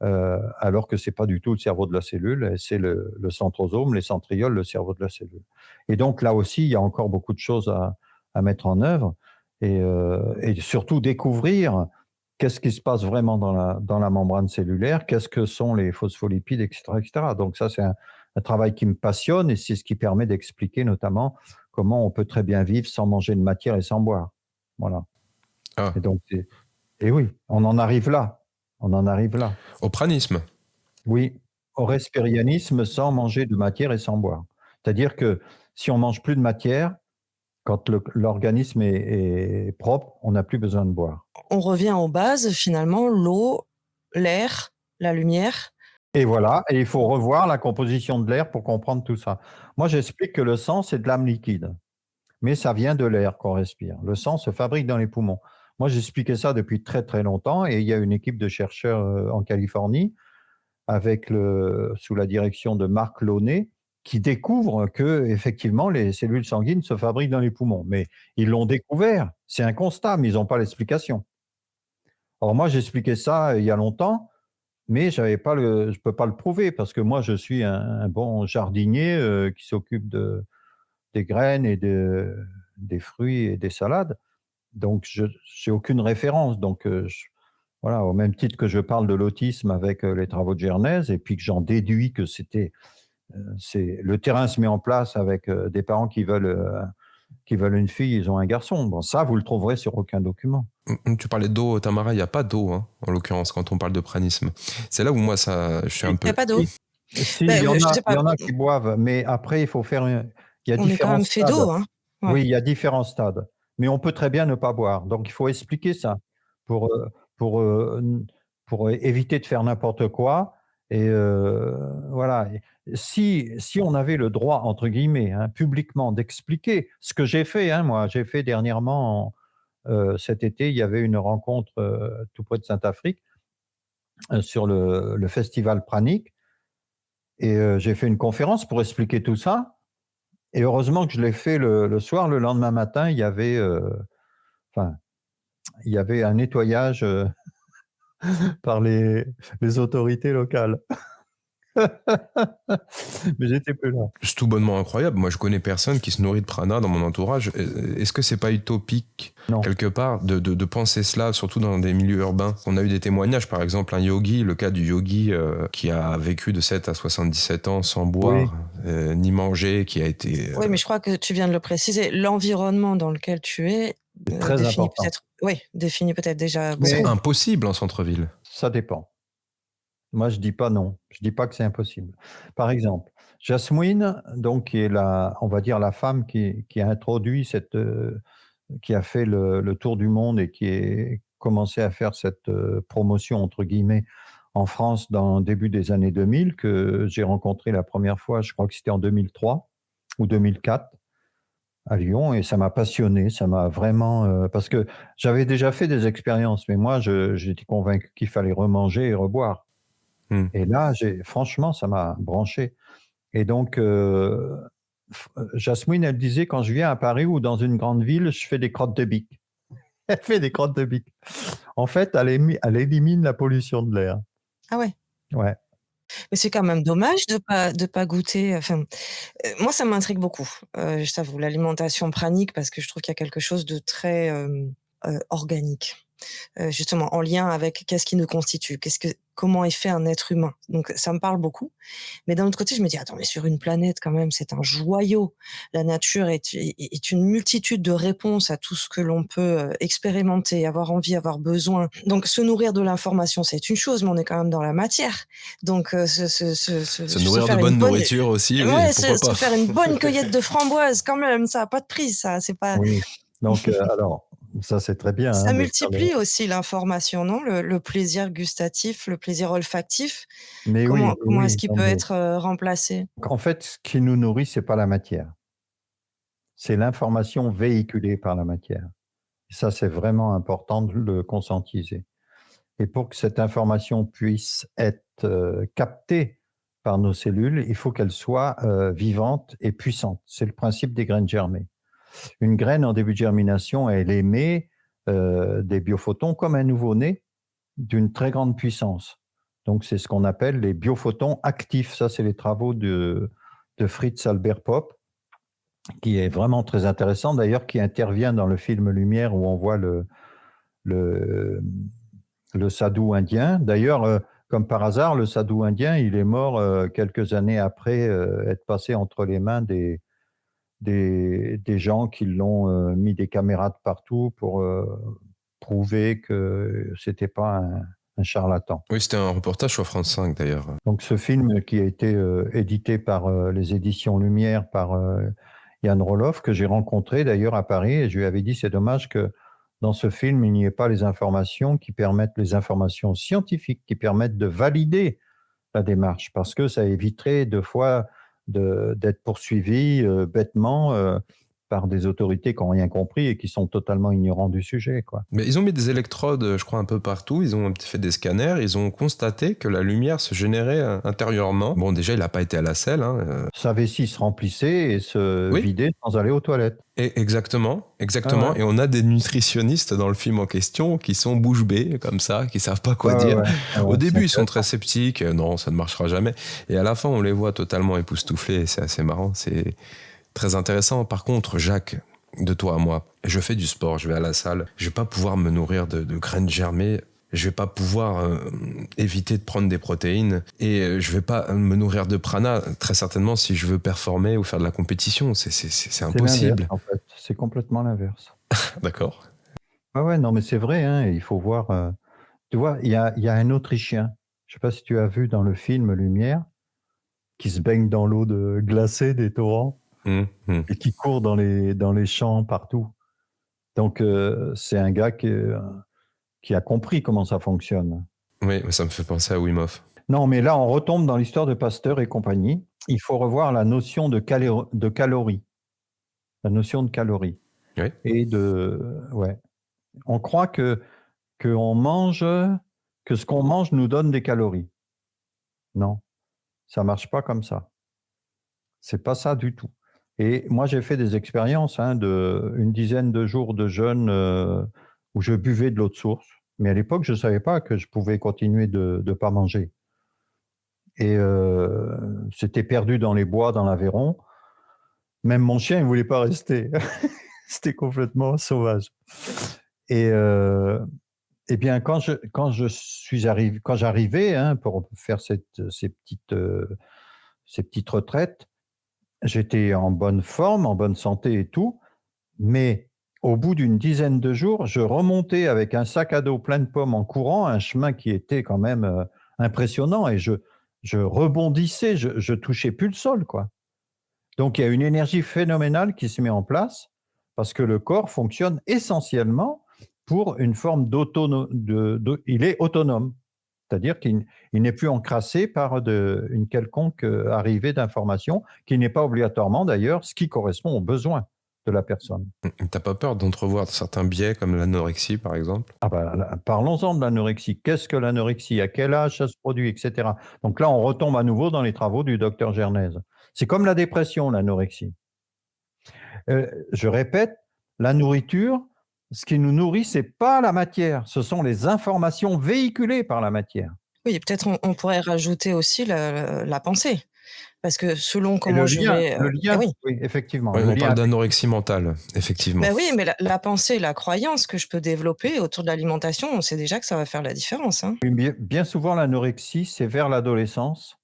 alors que ce n'est pas du tout le cerveau de la cellule, c'est le centrosome, les centrioles, le cerveau de la cellule. Et donc là aussi, il y a encore beaucoup de choses à mettre en œuvre et surtout découvrir qu'est-ce qui se passe vraiment dans la membrane cellulaire, qu'est-ce que sont les phospholipides, etc., etc. Donc ça, c'est un travail qui me passionne et c'est ce qui permet d'expliquer notamment comment on peut très bien vivre sans manger de matière et sans boire. Voilà. Ah. Et donc, et oui, on en arrive là. On en arrive là. Au pranisme. Oui, au respirianisme sans manger de matière et sans boire. C'est-à-dire que si on mange plus de matière, quand l'organisme est propre, on n'a plus besoin de boire. On revient aux bases, finalement, l'eau, l'air, la lumière. Et voilà, et il faut revoir la composition de l'air pour comprendre tout ça. Moi, j'explique que le sang, c'est de l'âme liquide, mais ça vient de l'air qu'on respire. Le sang se fabrique dans les poumons. Moi, j'expliquais ça depuis très, très longtemps et il y a une équipe de chercheurs en Californie sous la direction de Marc Launay qui découvre que effectivement les cellules sanguines se fabriquent dans les poumons. Mais ils l'ont découvert, c'est un constat, mais ils n'ont pas l'explication. Alors moi, j'expliquais ça il y a longtemps, mais je ne peux pas le prouver parce que moi, je suis un bon jardinier qui s'occupe des graines et des fruits et des salades. Donc, je n'ai aucune référence. Donc, voilà, au même titre que je parle de l'autisme avec les travaux de Gernez et puis que j'en déduis que le terrain se met en place avec des parents qui veulent une fille, ils ont un garçon. Bon, ça, vous le trouverez sur aucun document. Tu parlais d'eau, Tamara, il n'y a pas d'eau, hein, en l'occurrence, quand on parle de pranisme. C'est là où moi, je suis un peu... Il n'y a pas d'eau. Si, il y en a qui boivent, mais après, il faut faire... Il y a on est quand même fait d'eau. Hein. Ouais. Oui, il y a différents stades. Mais on peut très bien ne pas boire. Donc, il faut expliquer ça pour éviter de faire n'importe quoi. Et voilà. Si on avait le droit, entre guillemets, hein, publiquement, d'expliquer ce que j'ai fait, hein, moi, j'ai fait dernièrement, cet été, il y avait une rencontre tout près de Saint-Afrique sur le festival Pranic. Et j'ai fait une conférence pour expliquer tout ça. Et heureusement que je l'ai fait le soir. Le lendemain matin, il y avait un nettoyage par les autorités locales. Mais j'étais plus là. C'est tout bonnement incroyable. Moi, je connais personne qui se nourrit de prana dans mon entourage. Est-ce que c'est pas utopique, quelque part, de penser cela, surtout dans des milieux urbains? On a eu des témoignages, par exemple, un yogi, le cas du yogi qui a vécu de 7 à 77 ans sans boire, ni manger, qui a été... Oui, mais je crois que tu viens de le préciser. L'environnement dans lequel tu es définit peut-être déjà beaucoup. C'est impossible en centre-ville. Ça dépend. Moi, je dis pas non. Je dis pas que c'est impossible. Par exemple, Jasmine, donc, qui est on va dire la femme qui a introduit qui a fait le tour du monde et qui a commencé à faire cette promotion, entre guillemets, en France dans le début des années 2000, que j'ai rencontré la première fois, je crois que c'était en 2003 ou 2004, à Lyon, et ça m'a passionné, ça m'a vraiment... parce que j'avais déjà fait des expériences, mais moi, j'étais convaincu qu'il fallait remanger et reboire. Et là, franchement, ça m'a branché. Et donc, Jasmine, elle disait, quand je viens à Paris ou dans une grande ville, je fais des crottes de bique. Elle fait des crottes de bique. En fait, elle élimine la pollution de l'air. Ah ouais? Ouais. Mais c'est quand même dommage de pas goûter. Enfin, moi, ça m'intrigue beaucoup. Je t'avoue, l'alimentation pranique, parce que je trouve qu'il y a quelque chose de très organique. justement en lien avec qu'est-ce qui nous constitue, comment est fait un être humain. Donc ça me parle beaucoup. Mais d'un autre côté, je me dis: «Attends, mais sur une planète quand même, c'est un joyau. La nature est une multitude de réponses à tout ce que l'on peut, expérimenter, avoir envie, avoir besoin». Donc se nourrir de l'information, c'est une chose, mais on est quand même dans la matière. Donc Se nourrir de bonne nourriture aussi, oui, ouais, pourquoi se pas. faire une bonne cueillette de framboises quand même, ça a pas de prix ça, c'est pas Oui, donc alors ça, c'est très bien, ça hein, de faire multiplie aussi l'information, non? Le plaisir gustatif, le plaisir olfactif, mais oui, oui, comment est-ce oui, qu'il non, peut mais être, remplacé? en fait, ce qui nous nourrit, c'est pas la matière, c'est l'information véhiculée par la matière. Ça, c'est vraiment important de le conscientiser et pour que cette information puisse être, captée par nos cellules, il faut qu'elle soit, vivante et puissante. C'est le principe des graines germées. Une graine en début de germination, elle émet, des biophotons comme un nouveau-né d'une très grande puissance. Donc c'est ce qu'on appelle les biophotons actifs. Ça, c'est les travaux de Fritz Albert Popp, qui est vraiment très intéressant d'ailleurs, qui intervient dans le film Lumière où on voit le le sadhu indien. D'ailleurs, comme par hasard, le sadhu indien, il est mort, quelques années après, être passé entre les mains des gens qui l'ont, mis des caméras de partout pour, prouver que c'était pas un charlatan. Oui, c'était un reportage sur France 5 d'ailleurs. Donc ce film qui a été, édité par, les éditions Lumière par, Yann Roloff, que j'ai rencontré d'ailleurs à Paris et je lui avais dit: «C'est dommage que dans ce film, il n'y ait pas les informations les informations scientifiques qui permettent de valider la démarche». Parce que ça éviterait 2 fois d'être poursuivi, bêtement, par des autorités qui ont rien compris et qui sont totalement ignorants du sujet, quoi. Mais ils ont mis des électrodes, je crois, un peu partout. Ils ont fait des scanners. Ils ont constaté que la lumière se générait intérieurement. Bon, déjà, il n'a pas été à la selle. Sa vessie se remplissait et se Oui. vidait sans aller aux toilettes. Et exactement. Ah ouais. Et on a des nutritionnistes dans le film en question qui sont bouche bée, comme ça, qui savent pas quoi Ouais, ouais, dire. ouais. Ah ouais, Au c'est début, ils sont intéressant. très sceptiques. Non, ça ne marchera jamais. Et à la fin, on les voit totalement époustouflés. Et c'est assez marrant. C'est très intéressant. Par contre, Jacques, de toi à moi, je fais du sport, je vais à la salle. Je vais pas pouvoir me nourrir de graines germées. Je vais pas pouvoir éviter de prendre des protéines et je vais pas me nourrir de prana très certainement si je veux performer ou faire de la compétition. C'est C'est l'inverse, impossible. en fait. C'est complètement l'inverse. D'accord. Ouais, ouais, non, mais c'est vrai, hein, il faut voir, tu vois, il y a un Autrichien, je sais pas si tu as vu dans le film Lumière, qui se baigne dans l'eau glacée des torrents Mmh. et qui court dans les champs partout. Donc, c'est un gars qui a compris comment ça fonctionne. Oui, ça me fait penser à Wim Hof. Non, mais là, on retombe dans l'histoire de Pasteur et compagnie. Il faut revoir la notion de calories, la notion de calories Oui. et ouais. On croit qu'on mange, que ce qu'on mange nous donne des calories. Non, ça marche pas comme ça. C'est pas ça du tout. Et moi, j'ai fait des expériences, hein, une dizaine de jours de jeûne, où je buvais de l'eau de source. Mais à l'époque, je savais pas que je pouvais continuer de pas manger. Et c'était perdu dans les bois, dans l'Aveyron. Même mon chien, il voulait pas rester. C'était complètement sauvage. Et eh bien, quand j'arrivais, hein, pour faire ces petites retraites, j'étais en bonne forme, en bonne santé et tout, mais au bout d'une dizaine de jours, je remontais avec un sac à dos plein de pommes en courant, un chemin qui était quand même, impressionnant et je rebondissais, je touchais plus le sol, quoi. Donc il y a une énergie phénoménale qui se met en place parce que le corps fonctionne essentiellement pour une forme il est autonome. C'est-à-dire qu'il n'est plus encrassé par une quelconque arrivée d'informations, qui n'est pas obligatoirement d'ailleurs ce qui correspond aux besoins de la personne. T'as pas peur d'entrevoir certains biais comme l'anorexie par exemple? Ah bah, parlons-en de l'anorexie. Qu'est-ce que l'anorexie? À quel âge ça se produit, etc. Donc là, on retombe à nouveau dans les travaux du docteur Gernez. C'est comme la dépression, l'anorexie. Je répète, la nourriture, ce qui nous nourrit, c'est pas la matière, ce sont les informations véhiculées par la matière. Oui, peut-être on pourrait rajouter aussi la pensée. Parce que selon Et comment je vais, le eh lien, oui. oui, effectivement, Ouais, le on lien parle avec d'anorexie mentale, effectivement. Ben oui, mais la pensée, la croyance que je peux développer autour de l'alimentation, on sait déjà que ça va faire la différence, hein. bien souvent l'anorexie, c'est vers l'adolescence,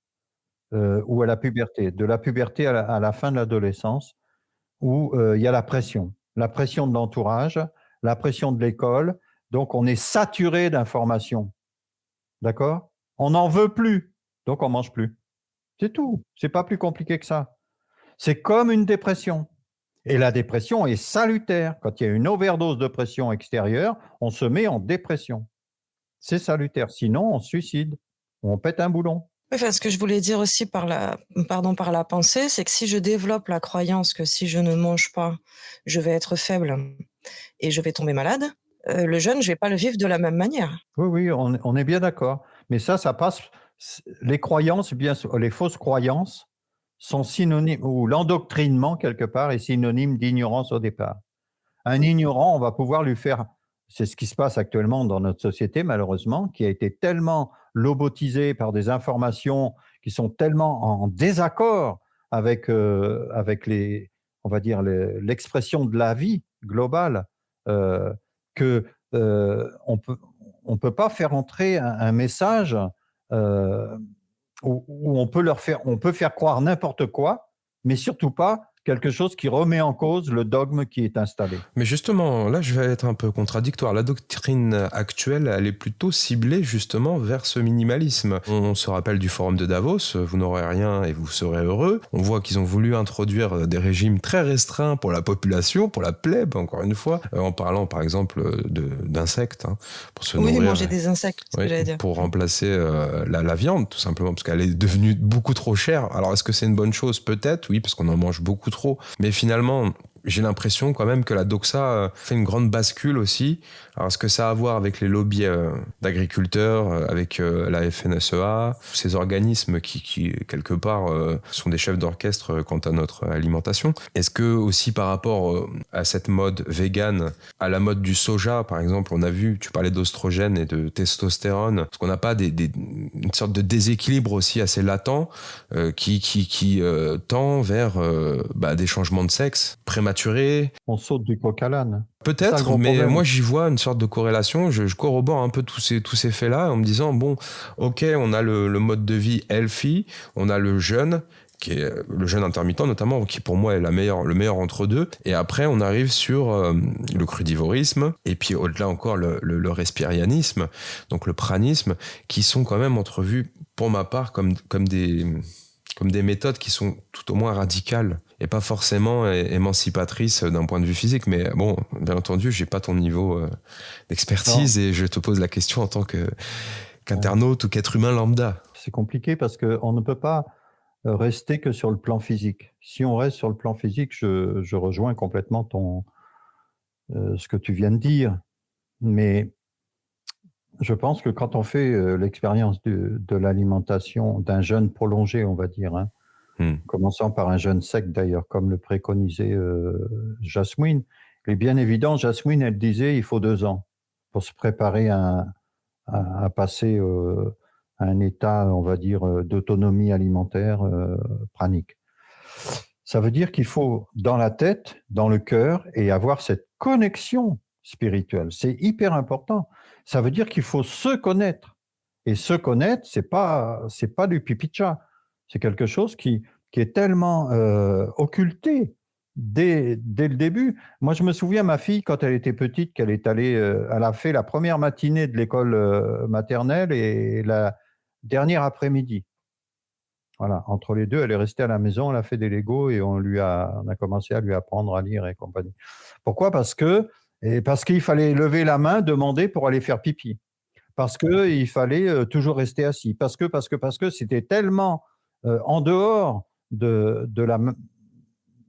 ou à la puberté. De la puberté à la fin de l'adolescence où, il y a la pression de l'entourage, la pression de l'école, donc on est saturé d'informations, d'accord? On n'en veut plus, donc on mange plus. C'est tout, c'est pas plus compliqué que ça. C'est comme une dépression et la dépression est salutaire. Quand il y a une overdose de pression extérieure, on se met en dépression. C'est salutaire, sinon on se suicide ou on pète un boulon. Oui, enfin, ce que je voulais dire aussi par la pensée, c'est que si je développe la croyance que si je ne mange pas, je vais être faible et je vais tomber malade, le jeûne, je vais pas le vivre de la même manière. Oui, oui, on est bien d'accord. Mais ça passe. Les croyances, les fausses croyances sont synonymes, ou l'endoctrinement quelque part est synonyme d'ignorance au départ. Un ignorant, on va pouvoir lui faire. C'est ce qui se passe actuellement dans notre société, malheureusement, qui a été tellement lobotisée par des informations qui sont tellement en désaccord avec on va dire, l'expression de la vie globale, euh, que on peut pas faire entrer un message euh, où on peut faire croire n'importe quoi, mais surtout pas quelque chose qui remet en cause le dogme qui est installé. Mais justement, là, je vais être un peu contradictoire. La doctrine actuelle, elle est plutôt ciblée justement vers ce minimalisme. On se rappelle du forum de Davos, vous n'aurez rien et vous serez heureux. On voit qu'ils ont voulu introduire des régimes très restreints pour la population, pour la plèbe, encore une fois, en parlant par exemple d'insectes, hein, pour se Oui, nourrir. manger des insectes, c'est ce que j'allais dire. Pour remplacer la viande, tout simplement, parce qu'elle est devenue beaucoup trop chère. Alors, est-ce que c'est une bonne chose? Peut-être, oui, parce qu'on en mange beaucoup trop. Mais finalement, j'ai l'impression quand même que la doxa fait une grande bascule aussi. Alors, est-ce que ça a à voir avec les lobbies d'agriculteurs, avec la FNSEA, ces organismes qui quelque part, sont des chefs d'orchestre quant à notre alimentation? Est-ce que aussi par rapport à cette mode végane, à la mode du soja, par exemple, on a vu, tu parlais d'ostrogène et de testostérone, est-ce qu'on n'a pas une sorte de déséquilibre aussi assez latent qui tend vers des changements de sexe prématurés? On saute du coq à l'âne. C'est ça le Peut-être, gros mais problème. moi j'y vois une sorte de corrélation. Je corrobore un peu tous ces faits-là en me disant, bon, ok, on a le mode de vie healthy, on a le jeûne, qui est le jeûne intermittent notamment, qui pour moi est le meilleur entre deux. Et après, on arrive sur le crudivorisme, et puis au-delà encore le respirianisme, donc le pranisme, qui sont quand même entrevus, pour ma part, comme des méthodes qui sont tout au moins radicales et pas forcément émancipatrices d'un point de vue physique. Mais bon, bien entendu, j'ai pas ton niveau d'expertise et je te pose la question en tant qu'internaute ou qu'être humain lambda. C'est compliqué parce qu'on ne peut pas rester que sur le plan physique. Si on reste sur le plan physique, je rejoins complètement ce que tu viens de dire. Mais je pense que quand on fait l'expérience de l'alimentation, d'un jeûne prolongé, on va dire, hein, commençant par un jeûne sec d'ailleurs, comme le préconisait Jasmine, il est bien évident, Jasmine, elle disait, il faut 2 ans pour se préparer à passer à un état, on va dire, d'autonomie alimentaire pranique. Ça veut dire qu'il faut, dans la tête, dans le cœur, et avoir cette connexion spirituelle. C'est hyper important. Ça veut dire qu'il faut se connaître. Et se connaître, c'est pas du pipi de chat. C'est quelque chose qui est tellement occulté dès le début. Moi, je me souviens, ma fille, quand elle était petite, qu'elle est allée, elle a fait la première matinée de l'école maternelle et la dernière après-midi. Voilà, entre les deux, elle est restée à la maison, elle a fait des Legos et on a commencé à lui apprendre à lire et compagnie. Pourquoi? Parce qu'il fallait lever la main, demander pour aller faire pipi. Parce qu'il fallait toujours rester assis. Parce que c'était tellement en dehors de la,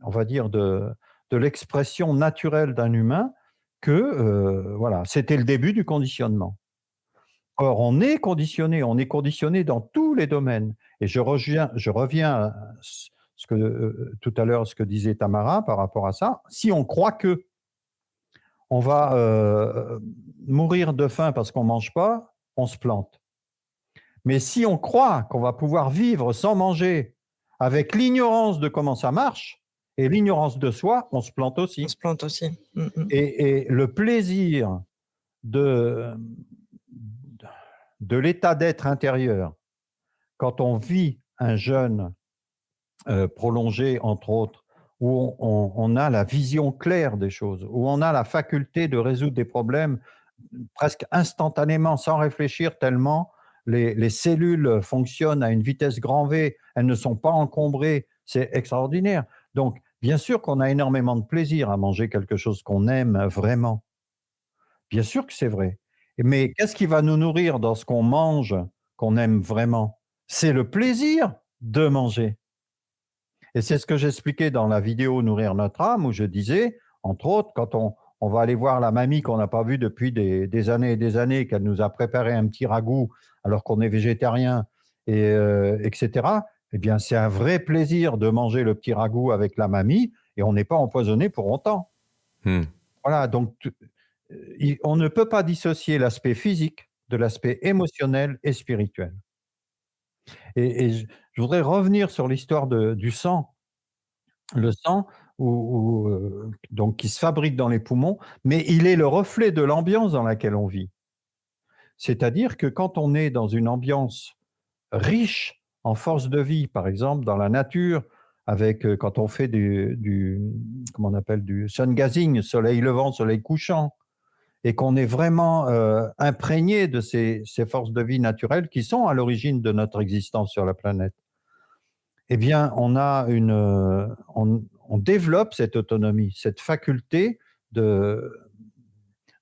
on va dire, de l'expression naturelle d'un humain que voilà, c'était le début du conditionnement. Or, on est conditionné dans tous les domaines. Et je reviens à tout à l'heure, ce que disait Tamara par rapport à ça. Si on croit que on va mourir de faim parce qu'on ne mange pas, on se plante. Mais si on croit qu'on va pouvoir vivre sans manger avec l'ignorance de comment ça marche et l'ignorance de soi, on se plante On aussi. se plante aussi. Et le plaisir de l'état d'être intérieur, quand on vit un jeûne prolongé, entre autres, où on a la vision claire des choses, où on a la faculté de résoudre des problèmes presque instantanément, sans réfléchir, tellement les cellules fonctionnent à une vitesse grand V, elles ne sont pas encombrées, c'est extraordinaire. Donc, bien sûr qu'on a énormément de plaisir à manger quelque chose qu'on aime vraiment. Bien sûr que c'est vrai. Mais qu'est-ce qui va nous nourrir dans ce qu'on mange, qu'on aime vraiment? C'est le plaisir de manger. Et c'est ce que j'expliquais dans la vidéo Nourrir notre âme, où je disais, entre autres, quand on va aller voir la mamie qu'on n'a pas vue depuis des années et des années, qu'elle nous a préparé un petit ragoût alors qu'on est végétarien, etc., eh bien, c'est un vrai plaisir de manger le petit ragoût avec la mamie et on n'est pas empoisonné pour autant. Voilà, donc on ne peut pas dissocier l'aspect physique de l'aspect émotionnel et spirituel. Et je voudrais revenir sur l'histoire du sang. Le sang donc qui se fabrique dans les poumons, mais il est le reflet de l'ambiance dans laquelle on vit. C'est-à-dire que quand on est dans une ambiance riche en force de vie, par exemple dans la nature, avec quand on fait comment on appelle, du sun gazing, soleil levant, soleil couchant, et qu'on est vraiment imprégné de ces forces de vie naturelles qui sont à l'origine de notre existence sur la planète. Eh bien, on développe cette autonomie, cette faculté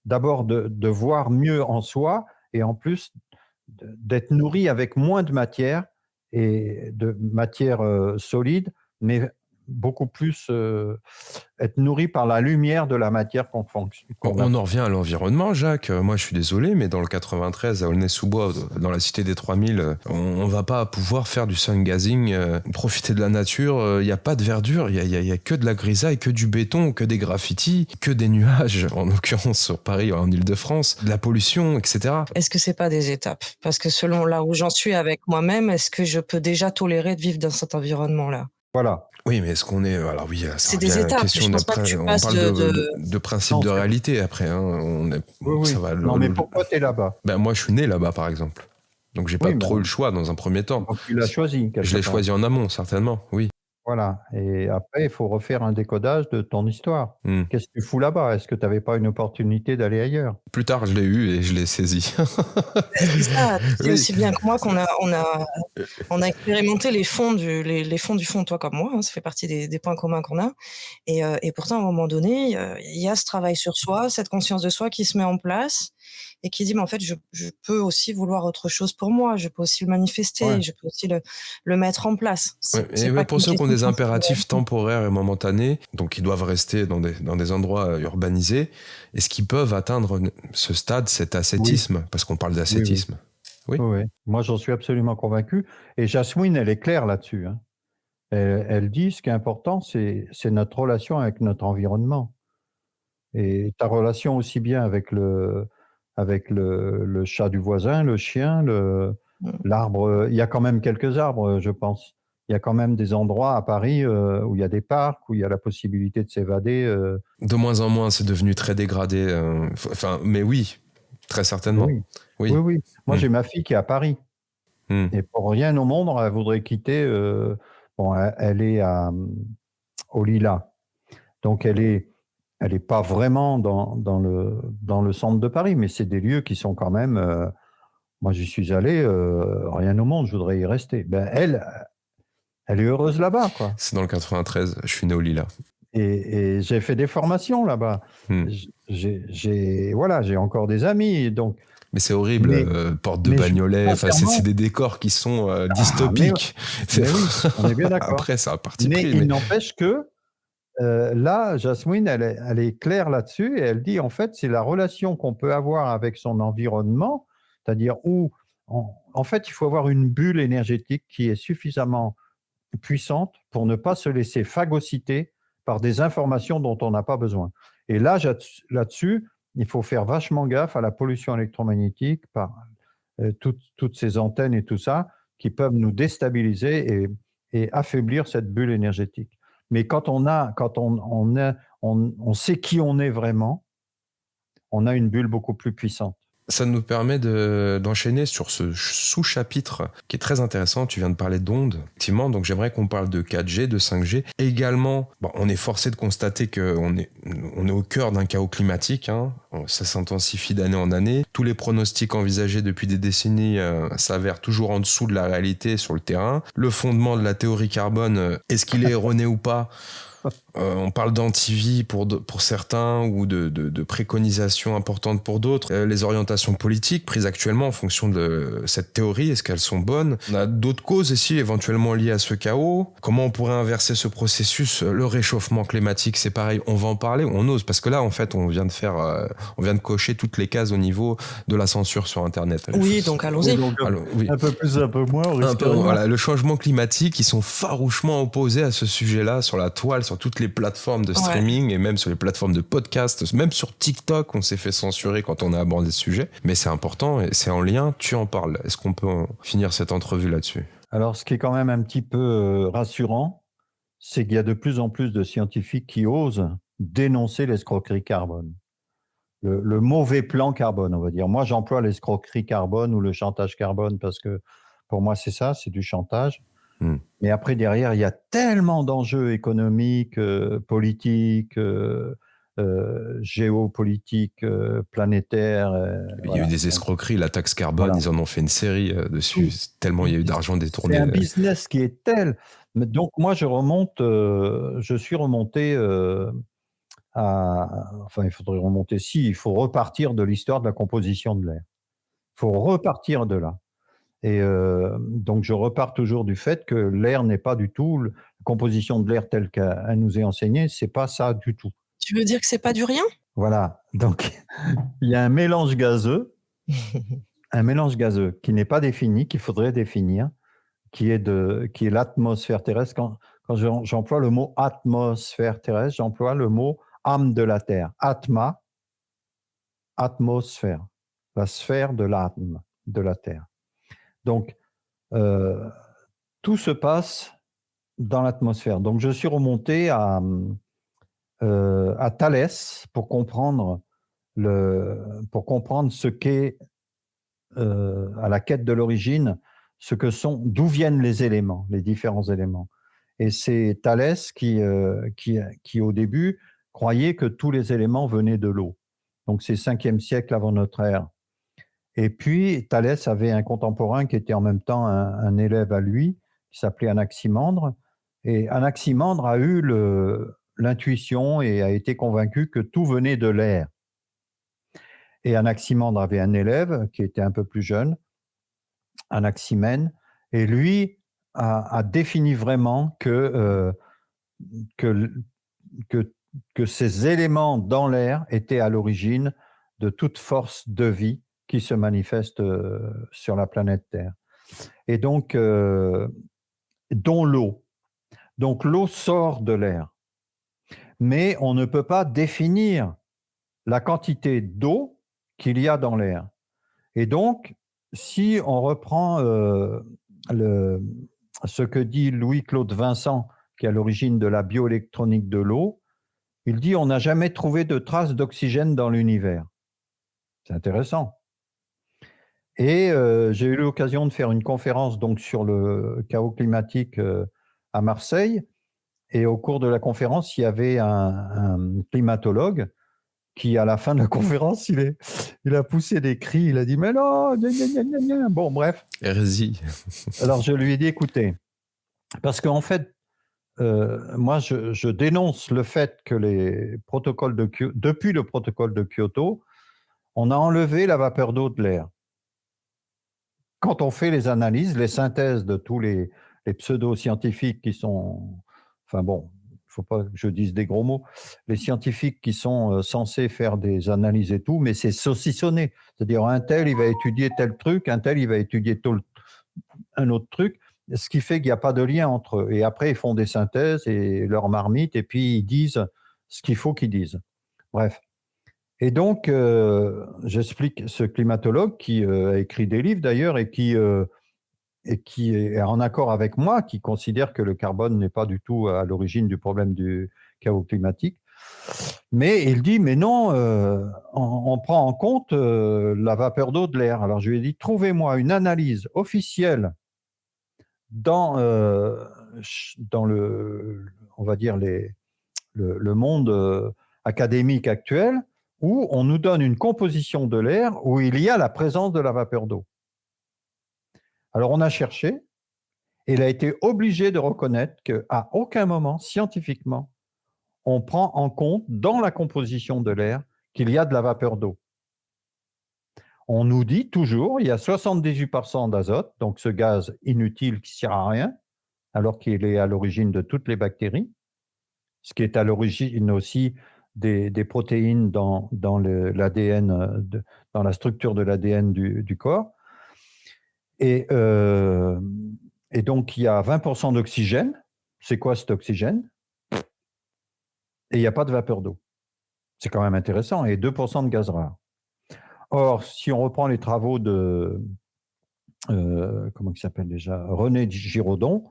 d'abord de voir mieux en soi et en plus d'être nourri avec moins de matière et de matière solide, mais beaucoup plus être nourri par la lumière de la matière qu'on fonctionne. On en revient à l'environnement, Jacques. Moi, je suis désolé, mais dans le 93, à Aulnay-sous-Bois, dans la cité des 3000, on va pas pouvoir faire du sun gazing, profiter de la nature. Il n'y a pas de verdure, il y a que de la grisaille, que du béton, que des graffitis, que des nuages, en l'occurrence sur Paris, en Île-de-France, de la pollution, etc. Est-ce que c'est pas des étapes? Parce que selon là où j'en suis avec moi-même, est-ce que je peux déjà tolérer de vivre dans cet environnement-là? Voilà. Oui, mais est-ce qu'on est... Alors oui, ça c'est revient des à la étapes. question Je pense pas que d'après. tu On passes parle de principe Non, de réalité après. Oui. Ça va, Non, mais pourquoi tu es là-bas? Ben, moi, je suis né là-bas, par exemple. Donc, j'ai pas trop le choix dans un premier temps. Donc, tu l'as choisi. Je l'ai choisi en amont, certainement, oui. Voilà. Et après, il faut refaire un décodage de ton histoire. Qu'est-ce que tu fous là-bas? Est-ce que tu n'avais pas une opportunité d'aller ailleurs? Plus tard, je l'ai eu et je l'ai saisi. C'est ça, tu sais aussi bien que moi qu'on a expérimenté les fonds du fond, toi comme moi, hein, ça fait partie des points communs qu'on a. Et pourtant, à un moment donné, il y a ce travail sur soi, cette conscience de soi qui se met en place et qui dit: «Mais en fait, je peux aussi vouloir autre chose pour moi, je peux aussi le manifester, je peux aussi le mettre en place». Et pour ceux qui ont des impératifs temporaires et momentanés, donc qui doivent rester dans des endroits urbanisés, est-ce qu'ils peuvent atteindre ce stade, cet ascétisme? Parce qu'on parle d'ascétisme. Oui. Moi, j'en suis absolument convaincu. Et Jasmine, elle est claire là-dessus. Hein. Elle dit, ce qui est important, c'est notre relation avec notre environnement. Et ta relation aussi bien avec le chat du voisin, le chien, l'arbre. Il y a quand même quelques arbres, je pense. Il y a quand même des endroits à Paris où il y a des parcs, où il y a la possibilité de s'évader. De moins en moins, c'est devenu très dégradé. Mais oui, très certainement. Oui. Moi, j'ai ma fille qui est à Paris. Et pour rien au monde, elle voudrait quitter. Elle est au Lilas. Donc, elle est pas vraiment dans le centre de Paris, mais c'est des lieux qui sont quand même... moi, j'y suis allé, rien au monde, je voudrais y rester. Ben, elle est heureuse là-bas, quoi. C'est dans le 93, je suis né au Lilas. Et j'ai fait des formations là-bas. J'ai encore des amis, donc... Mais c'est horrible, porte de Bagnolet, c'est des décors qui sont dystopiques. Mais oui, on est bien d'accord. Après, ça a parti mais pris. Il n'empêche que là, Jasmine, elle est claire là-dessus et elle dit, en fait, c'est la relation qu'on peut avoir avec son environnement, c'est-à-dire où, en fait, il faut avoir une bulle énergétique qui est suffisamment puissante pour ne pas se laisser phagocyter par des informations dont on n'a pas besoin. Et là-dessus, il faut faire vachement gaffe à la pollution électromagnétique par toutes ces antennes et tout ça qui peuvent nous déstabiliser et affaiblir cette bulle énergétique. Mais quand on sait qui on est vraiment, on a une bulle beaucoup plus puissante. Ça nous permet d'enchaîner sur ce sous-chapitre qui est très intéressant. Tu viens de parler d'ondes, effectivement, donc j'aimerais qu'on parle de 4G, de 5G. Également, on est forcé de constater qu'on est au cœur d'un chaos climatique, hein. Ça s'intensifie d'année en année. Tous les pronostics envisagés depuis des décennies s'avèrent toujours en dessous de la réalité sur le terrain. Le fondement de la théorie carbone, est-ce qu'il est erroné ou pas ? On parle d'antivie pour certains ou de préconisations importantes pour d'autres. Les orientations politiques prises actuellement en fonction de cette théorie, est-ce qu'elles sont bonnes ? On a d'autres causes ici éventuellement liées à ce chaos. Comment on pourrait inverser ce processus ? Le réchauffement climatique, c'est pareil, on va en parler, on ose, parce que là en fait on vient de cocher toutes les cases au niveau de la censure sur Internet. Oui, donc allons-y. Un peu plus, un peu moins. Voilà, le changement climatique, ils sont farouchement opposés à ce sujet-là sur la toile, sur toutes les plateformes de streaming et même sur les plateformes de podcast, même sur TikTok, on s'est fait censurer quand on a abordé ce sujet. Mais c'est important et c'est en lien, tu en parles. Est-ce qu'on peut finir cette entrevue là-dessus ? Alors, ce qui est quand même un petit peu rassurant, c'est qu'il y a de plus en plus de scientifiques qui osent dénoncer l'escroquerie carbone. Le mauvais plan carbone, on va dire. Moi, j'emploie l'escroquerie carbone ou le chantage carbone parce que pour moi, c'est ça, c'est du chantage. Mais après, derrière, il y a tellement d'enjeux économiques, politiques, géopolitiques, planétaires. Il y a eu des escroqueries, la taxe carbone, ils en ont fait une série dessus, tellement il y a eu d'argent détourné. C'est un business qui est tel. Donc, moi, je suis remonté enfin, il faudrait remonter, il faut repartir de l'histoire de la composition de l'air. Il faut repartir de là. Et donc, je repars toujours du fait que l'air n'est pas du tout, la composition de l'air telle qu'elle nous est enseignée, c'est pas ça du tout. Tu veux dire que c'est pas du rien ? Voilà. Donc, il y a un mélange gazeux qui n'est pas défini, qu'il faudrait définir, qui est l'atmosphère terrestre. Quand j'emploie le mot atmosphère terrestre, j'emploie le mot âme de la Terre. Atma, atmosphère, la sphère de l'âme de la Terre. Donc, tout se passe dans l'atmosphère. Donc, je suis remonté à Thalès pour comprendre ce qu'est, à la quête de l'origine, d'où viennent les éléments, les différents éléments. Et c'est Thalès qui, au début, croyait que tous les éléments venaient de l'eau. Donc, c'est 5e siècle avant notre ère. Et puis, Thalès avait un contemporain qui était en même temps un élève à lui, qui s'appelait Anaximandre. Et Anaximandre a eu l'intuition et a été convaincu que tout venait de l'air. Et Anaximandre avait un élève qui était un peu plus jeune, Anaximène, et lui a défini vraiment que ces éléments dans l'air étaient à l'origine de toute force de vie qui se manifeste sur la planète Terre. Et donc, dont l'eau. Donc, l'eau sort de l'air. Mais on ne peut pas définir la quantité d'eau qu'il y a dans l'air. Et donc, si on reprend ce que dit Louis-Claude Vincent, qui est à l'origine de la bioélectronique de l'eau, il dit « on n'a jamais trouvé de traces d'oxygène dans l'univers ». C'est intéressant. Et j'ai eu l'occasion de faire une conférence donc, sur le chaos climatique à Marseille. Et au cours de la conférence, il y avait un climatologue qui, à la fin de la conférence, il a poussé des cris. Il a dit « mais non, gna, gna, gna, gna. » Bon, bref. Hérésie. Alors, je lui ai dit « écoutez, parce qu'en fait, moi, je dénonce le fait que depuis le protocole de Kyoto, on a enlevé la vapeur d'eau de l'air. Quand on fait les analyses, les synthèses de tous les pseudo-scientifiques qui sont… Enfin bon, il ne faut pas que je dise des gros mots. Les scientifiques qui sont censés faire des analyses et tout, mais c'est saucissonné. C'est-à-dire, un tel, il va étudier tel truc, un tel, il va étudier un autre truc, ce qui fait qu'il n'y a pas de lien entre eux. Et après, ils font des synthèses et leur marmite, et puis ils disent ce qu'il faut qu'ils disent. Bref. Et donc, j'explique ce climatologue qui a écrit des livres d'ailleurs et qui et qui est en accord avec moi, qui considère que le carbone n'est pas du tout à l'origine du problème du chaos climatique. Mais il dit, mais non, on prend en compte la vapeur d'eau de l'air. Alors je lui ai dit, trouvez-moi une analyse officielle dans on va dire, le monde académique actuel, où on nous donne une composition de l'air où il y a la présence de la vapeur d'eau. Alors on a cherché, et il a été obligé de reconnaître qu'à aucun moment, scientifiquement, on prend en compte dans la composition de l'air qu'il y a de la vapeur d'eau. On nous dit toujours, il y a 78% d'azote, donc ce gaz inutile qui ne sert à rien, alors qu'il est à l'origine de toutes les bactéries, ce qui est à l'origine aussi des protéines dans l'ADN, dans la structure de l'ADN du corps. Et donc, il y a 20% d'oxygène. C'est quoi cet oxygène? Et il n'y a pas de vapeur d'eau. C'est quand même intéressant. Et 2% de gaz rare. Or, si on reprend les travaux de, comment il s'appelle déjà, René Giraudon,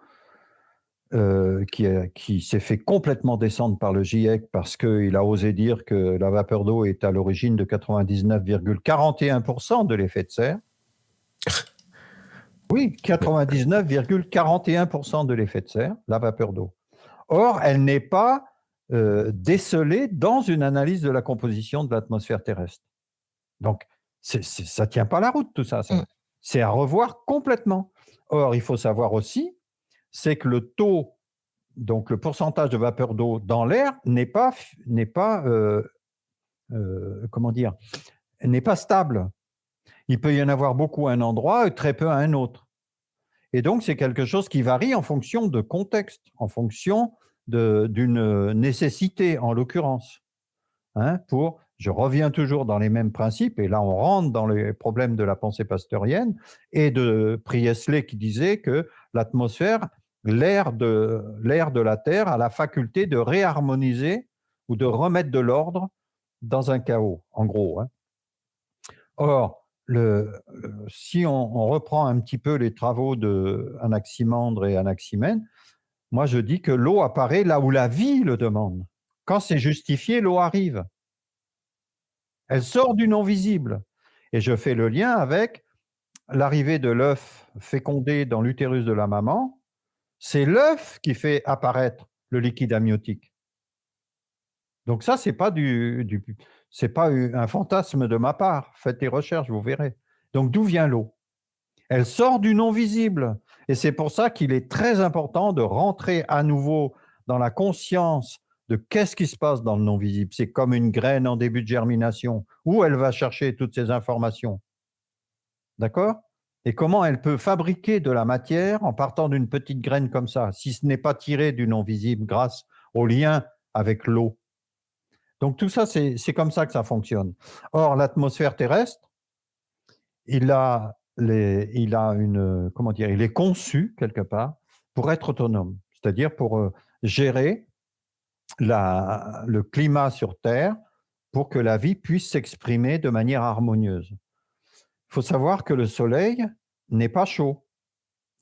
qui s'est fait complètement descendre par le GIEC parce qu'il a osé dire que la vapeur d'eau est à l'origine de 99,41% de l'effet de serre. Oui, 99,41% de l'effet de serre, la vapeur d'eau. Or, elle n'est pas décelée dans une analyse de la composition de l'atmosphère terrestre. Donc, ça ne tient pas la route, tout ça. C'est à revoir complètement. Or, il faut savoir aussi, c'est que le taux, donc le pourcentage de vapeur d'eau dans l'air n'est pas comment dire, n'est pas stable. Il peut y en avoir beaucoup à un endroit et très peu à un autre. Et donc, c'est quelque chose qui varie en fonction de contexte, en fonction d'une nécessité, en l'occurrence. Je reviens toujours dans les mêmes principes, et là, on rentre dans les problèmes de la pensée pasteurienne et de Priestley qui disait que l'atmosphère, l'air de la Terre a la faculté de réharmoniser ou de remettre de l'ordre dans un chaos, en gros. Or, si on reprend un petit peu les travaux d'Anaximandre et Anaximène, moi je dis que l'eau apparaît là où la vie le demande. Quand c'est justifié, l'eau arrive. Elle sort du non visible. Et je fais le lien avec l'arrivée de l'œuf fécondé dans l'utérus de la maman. C'est l'œuf qui fait apparaître le liquide amniotique. Donc ça, c'est pas un fantasme de ma part. Faites des recherches, vous verrez. Donc d'où vient l'eau? Elle sort du non visible. Et c'est pour ça qu'il est très important de rentrer à nouveau dans la conscience de qu'est-ce qui se passe dans le non visible. C'est comme une graine en début de germination. Où elle va chercher toutes ces informations? D'accord? Et comment elle peut fabriquer de la matière en partant d'une petite graine comme ça, si ce n'est pas tiré du non visible grâce au lien avec l'eau? Donc tout ça, c'est comme ça que ça fonctionne. Or, l'atmosphère terrestre, il est conçu quelque part pour être autonome, c'est-à-dire pour gérer le climat sur Terre pour que la vie puisse s'exprimer de manière harmonieuse. Il faut savoir que le Soleil n'est pas chaud.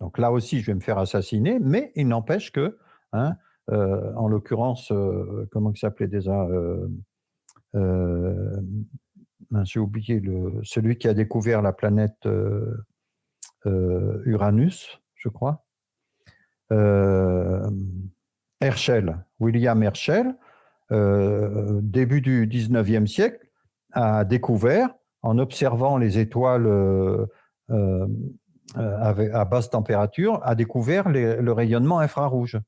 Donc là aussi, je vais me faire assassiner, mais il n'empêche que, en l'occurrence, comment il s'appelait déjà j'ai oublié celui qui a découvert la planète Uranus, je crois. Herschel, William Herschel, début du 19e siècle, a découvert, en observant les étoiles à basse température, a découvert le rayonnement infrarouge.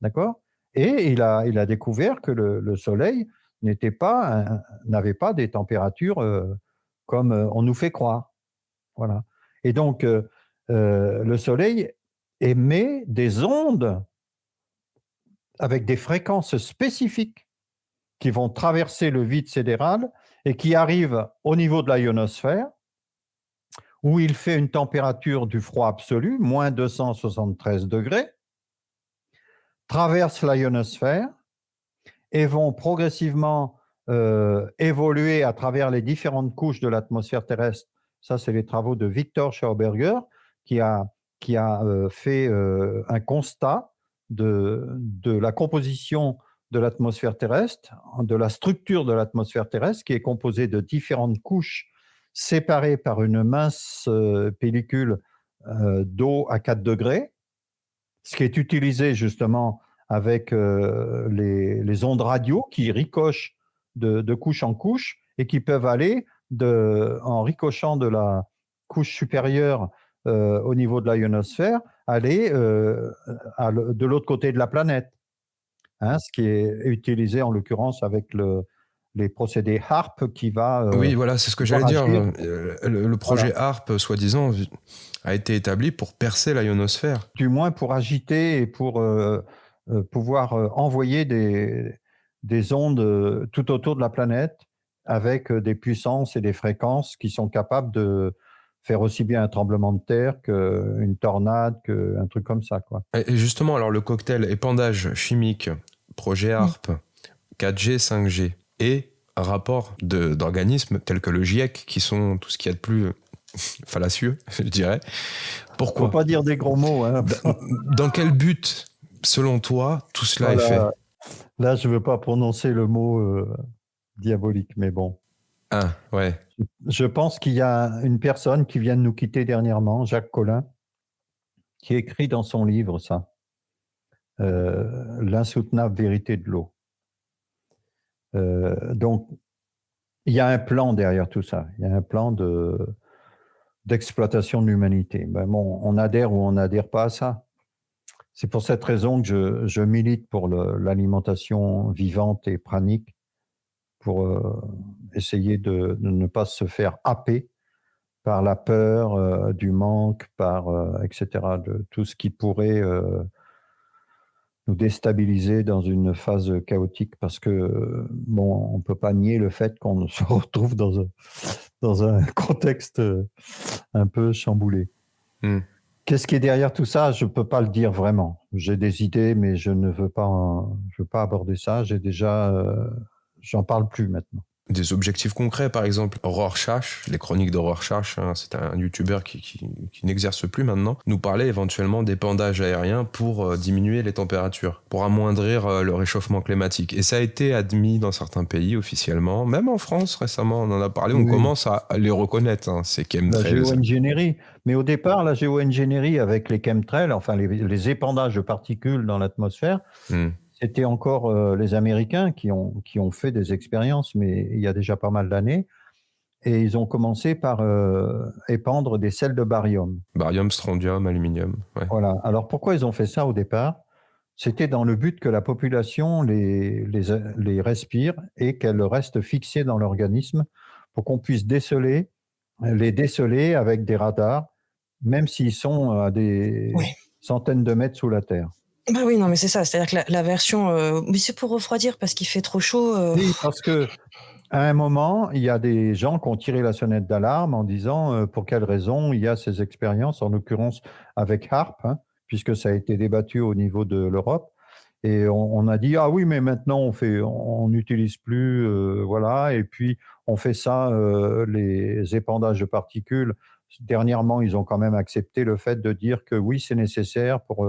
D'accord? Et il a découvert que le Soleil n'avait pas des températures comme on nous fait croire. Voilà. Et donc, le Soleil émet des ondes avec des fréquences spécifiques qui vont traverser le vide sidéral et qui arrivent au niveau de la ionosphère, où il fait une température du froid absolu, moins 273 degrés, traversent la ionosphère et vont progressivement évoluer à travers les différentes couches de l'atmosphère terrestre. Ça, c'est les travaux de Victor Schauberger, qui a qui a fait un constat de la composition de l'atmosphère terrestre, de la structure de l'atmosphère terrestre, qui est composée de différentes couches séparées par une mince pellicule d'eau à 4 degrés, ce qui est utilisé justement avec les ondes radio qui ricochent de couche en couche et qui peuvent aller, en ricochant de la couche supérieure au niveau de la ionosphère, aller de l'autre côté de la planète. Hein, ce qui est utilisé en l'occurrence avec les procédés HARP qui va Oui, voilà, c'est ce que j'allais dire. agir. Le projet Voilà. HARP, soi-disant, a été établi pour percer la ionosphère. Du moins pour agiter et pour pouvoir envoyer des ondes tout autour de la planète avec des puissances et des fréquences qui sont capables de faire aussi bien un tremblement de terre qu'une tornade, qu'un truc comme ça, quoi. Et justement, alors le cocktail épandage chimique, projet HARP, 4G, 5G et rapport d'organismes tels que le GIEC, qui sont tout ce qu'il y a de plus fallacieux, je dirais. Pourquoi ? Faut pas dire des gros mots, hein. Dans quel but, selon toi, tout cela Voilà. est fait ? Là, je veux pas prononcer le mot diabolique, mais bon. Ah, ouais. Je pense qu'il y a une personne qui vient de nous quitter dernièrement, Jacques Collin, qui écrit dans son livre ça, L'insoutenable vérité de l'eau. Donc, il y a un plan derrière tout ça. Il y a un plan d'exploitation de l'humanité. Ben bon, on adhère ou on n'adhère pas à ça. C'est pour cette raison que je milite pour l'alimentation vivante et pranique, pour essayer de ne pas se faire happer par la peur du manque, etc., de tout ce qui pourrait nous déstabiliser dans une phase chaotique, parce que bon, on ne peut pas nier le fait qu'on se retrouve dans un contexte un peu chamboulé. Qu'est-ce qui est derrière tout ça? Je ne peux pas le dire vraiment. J'ai des idées, mais je ne veux pas aborder ça. J'en parle plus maintenant. Des objectifs concrets, par exemple, Rorschach, les chroniques de Rorschach, hein, c'est un youtubeur qui n'exerce plus maintenant, nous parlait éventuellement d'épandage aérien pour diminuer les températures, pour amoindrir le réchauffement climatique. Et ça a été admis dans certains pays officiellement, même en France récemment, on en a parlé, on commence à les reconnaître, hein, ces chemtrails. La géo-ingénierie. Mais au départ, la géo-ingénierie avec les chemtrails, enfin les épandages de particules dans l'atmosphère, c'était encore les Américains qui ont fait des expériences, mais il y a déjà pas mal d'années. Et ils ont commencé par épandre des sels de barium. Barium, strontium, aluminium. Ouais. Voilà. Alors pourquoi ils ont fait ça au départ? C'était dans le but que la population les respire et qu'elles restent fixées dans l'organisme pour qu'on puisse les déceler avec des radars, même s'ils sont à des centaines de mètres sous la Terre. Bah oui, non, mais c'est ça. C'est-à-dire que la version... mais c'est pour refroidir parce qu'il fait trop chaud. Oui, parce que à un moment, il y a des gens qui ont tiré la sonnette d'alarme en disant pour quelle raison il y a ces expériences, en l'occurrence avec HARP, hein, puisque ça a été débattu au niveau de l'Europe. Et on a dit, ah oui, mais maintenant on n'utilise plus, voilà, et puis on fait ça, les épandages de particules. Dernièrement, ils ont quand même accepté le fait de dire que oui, c'est nécessaire pour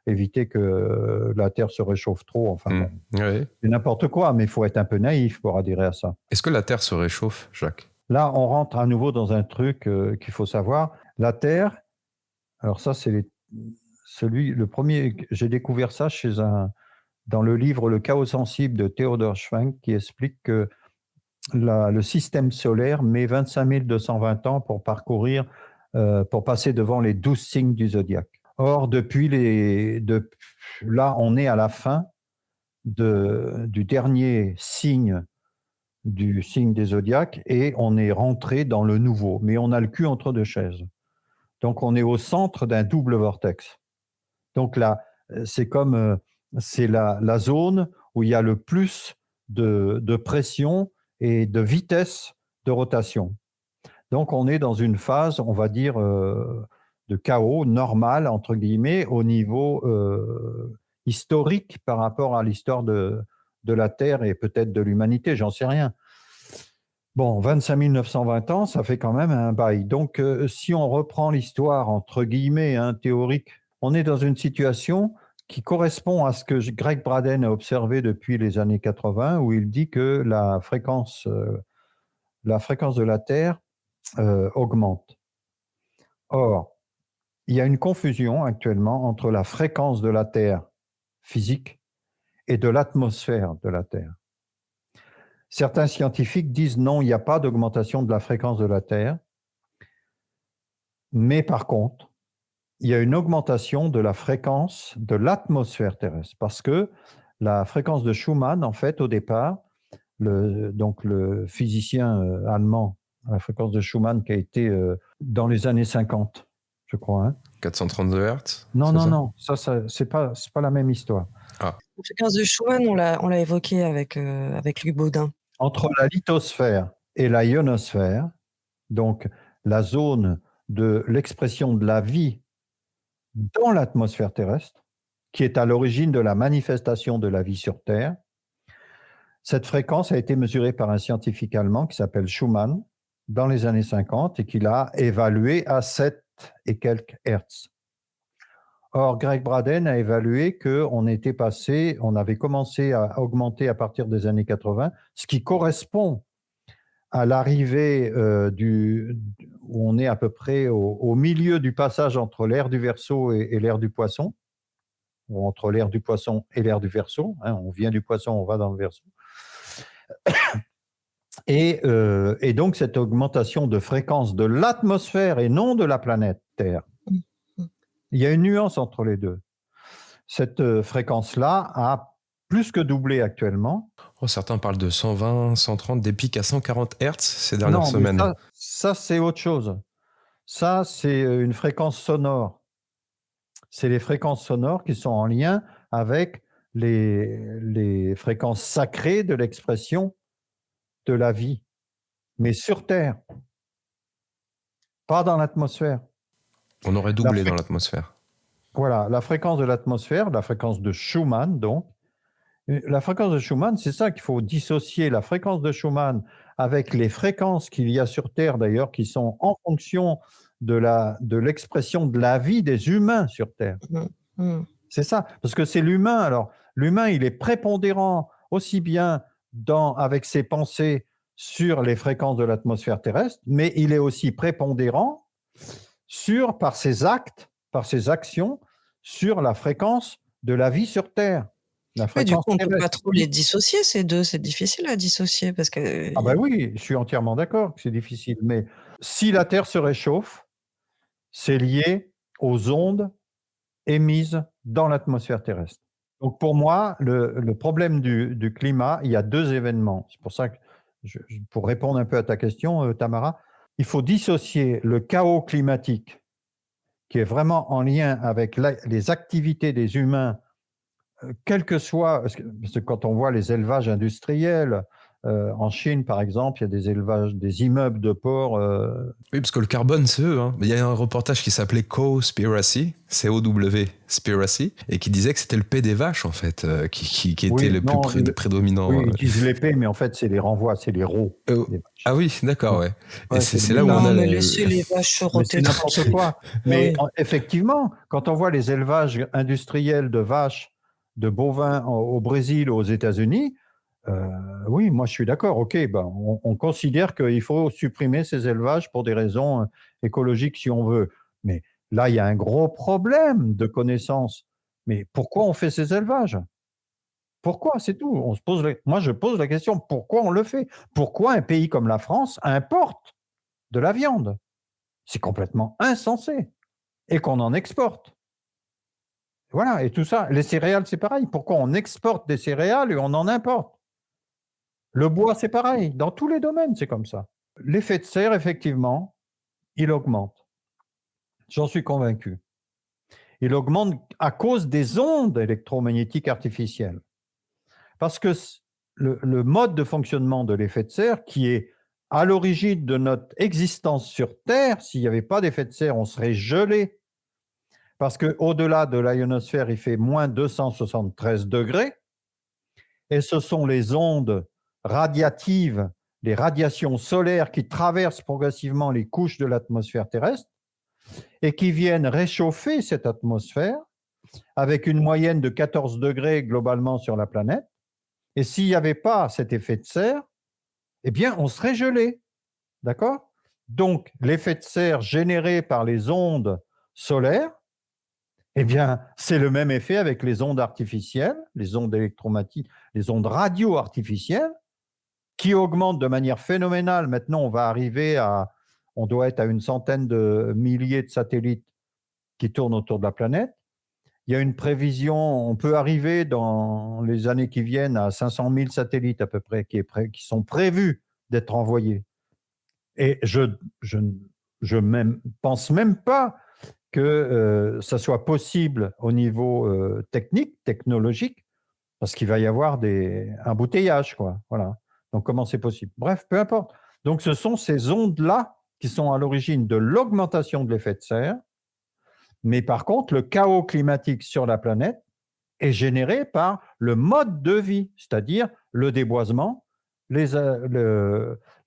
éviter que la Terre se réchauffe trop. Enfin, c'est n'importe quoi, mais il faut être un peu naïf pour adhérer à ça. Est-ce que la Terre se réchauffe, Jacques ? Là, on rentre à nouveau dans un truc qu'il faut savoir. La Terre, alors ça, c'est le premier, j'ai découvert ça dans le livre Le chaos sensible de Theodor Schwenk, qui explique que le système solaire met 25 220 ans pour parcourir, pour passer devant les 12 signes du zodiaque. Or, là, on est à la fin du dernier signe, du signe des zodiaques, et on est rentré dans le nouveau, mais on a le cul entre deux chaises. Donc, on est au centre d'un double vortex. Donc là, c'est comme c'est la zone où il y a le plus de pression et de vitesse de rotation. Donc, on est dans une phase, on va dire, de chaos normal, entre guillemets, au niveau historique par rapport à l'histoire de la Terre et peut-être de l'humanité, j'en sais rien. Bon, 25 920 ans, ça fait quand même un bail. Donc, si on reprend l'histoire, entre guillemets, hein, théorique, on est dans une situation qui correspond à ce que Greg Braden a observé depuis les années 80, où il dit que la fréquence de la Terre augmente. Or, il y a une confusion actuellement entre la fréquence de la Terre physique et de l'atmosphère de la Terre. Certains scientifiques disent non, il n'y a pas d'augmentation de la fréquence de la Terre, mais par contre, il y a une augmentation de la fréquence de l'atmosphère terrestre, parce que la fréquence de Schumann, en fait, au départ, donc le physicien allemand, la fréquence de Schumann qui a été dans les années 50, je crois. Hein. 432 Hertz? Non, ça c'est pas la même histoire. La fréquence de Schumann, on l'a évoqué avec Luc Baudin. Entre la lithosphère et la ionosphère, donc la zone de l'expression de la vie dans l'atmosphère terrestre, qui est à l'origine de la manifestation de la vie sur Terre, cette fréquence a été mesurée par un scientifique allemand qui s'appelle Schumann dans les années 50 et qu'il a évaluée à 7 et quelques Hertz. Or, Greg Braden a évalué qu'on avait commencé à augmenter à partir des années 80, ce qui correspond à l'arrivée où on est à peu près au milieu du passage entre l'ère du Verseau et l'ère du Poisson, ou entre l'ère du Poisson et l'ère du Verseau. Hein, on vient du Poisson, on va dans le Verseau. Et donc, cette augmentation de fréquence de l'atmosphère et non de la planète Terre. Il y a une nuance entre les deux. Cette fréquence-là a plus que doublé actuellement. Oh, certains parlent de 120, 130, des pics à 140 Hertz ces dernières semaines. Ça, c'est autre chose. Ça, c'est une fréquence sonore. C'est les fréquences sonores qui sont en lien avec les fréquences sacrées de l'expression de la vie, mais sur Terre, pas dans l'atmosphère. On aurait doublé dans l'atmosphère. Voilà, la fréquence de l'atmosphère, la fréquence de Schumann, donc. La fréquence de Schumann, c'est ça qu'il faut dissocier, la fréquence de Schumann avec les fréquences qu'il y a sur Terre, d'ailleurs, qui sont en fonction de l'expression de la vie des humains sur Terre. C'est ça, parce que c'est l'humain. Alors, l'humain, il est prépondérant aussi bien avec ses pensées sur les fréquences de l'atmosphère terrestre, mais il est aussi prépondérant par ses actes, par ses actions, sur la fréquence de la vie sur Terre. Mais du coup, on ne peut pas trop les dissocier, ces deux. C'est difficile à dissocier parce que. Ah ben oui, je suis entièrement d'accord que c'est difficile. Mais si la Terre se réchauffe, c'est lié aux ondes émises dans l'atmosphère terrestre. Donc pour moi, le problème du climat, il y a deux événements. C'est pour ça que, pour répondre un peu à ta question, Tamara, il faut dissocier le chaos climatique, qui est vraiment en lien avec les activités des humains, quel que soit, parce que quand on voit les élevages industriels, en Chine, par exemple, il y a des élevages, des immeubles de porc. Oui, parce que le carbone, c'est eux. Hein. Il y a un reportage qui s'appelait Co-Spiracy, C-O-W-Spiracy, et qui disait que c'était le P des vaches, en fait, qui était le plus prédominant. Oui, ils disent les P, mais en fait, c'est les renvois, c'est les rots. Ah oui, d'accord, ouais. Et c'est là où on a laissez les vaches se roter. C'est n'importe quoi. Mais effectivement, quand on voit les élevages industriels de vaches, de bovins au Brésil, aux États-Unis, oui, moi je suis d'accord. Ok, on considère qu'il faut supprimer ces élevages pour des raisons écologiques si on veut. Mais là, il y a un gros problème de connaissance. Mais pourquoi on fait ces élevages? Pourquoi? C'est tout. Moi, je pose la question, pourquoi on le fait? Pourquoi un pays comme la France importe de la viande? C'est complètement insensé. Et qu'on en exporte. Voilà, et tout ça. Les céréales, c'est pareil. Pourquoi on exporte des céréales et on en importe? Le bois, c'est pareil. Dans tous les domaines, c'est comme ça. L'effet de serre, effectivement, il augmente. J'en suis convaincu. Il augmente à cause des ondes électromagnétiques artificielles. Parce que le mode de fonctionnement de l'effet de serre, qui est à l'origine de notre existence sur Terre, s'il n'y avait pas d'effet de serre, on serait gelé. Parce qu'au-delà de l'ionosphère, il fait moins 273 degrés. Et ce sont les ondes radiatives les radiations solaires qui traversent progressivement les couches de l'atmosphère terrestre et qui viennent réchauffer cette atmosphère avec une moyenne de 14 degrés globalement sur la planète. Et s'il n'y avait pas cet effet de serre, eh bien, on serait gelé. D'accord? Donc, l'effet de serre généré par les ondes solaires, eh bien, c'est le même effet avec les ondes artificielles, les ondes électromagnétiques, les ondes radio artificielles, qui augmentent de manière phénoménale. Maintenant, on doit être à une centaine de milliers de satellites qui tournent autour de la planète. Il y a une prévision, on peut arriver dans les années qui viennent à 500 000 satellites à peu près qui sont prévus d'être envoyés. Et je pense même pas que ça soit possible au niveau technologique, parce qu'il va y avoir des embouteillages, quoi. Voilà. Donc, comment c'est possible? Bref, peu importe. Donc, ce sont ces ondes-là qui sont à l'origine de l'augmentation de l'effet de serre. Mais par contre, le chaos climatique sur la planète est généré par le mode de vie, c'est-à-dire le déboisement,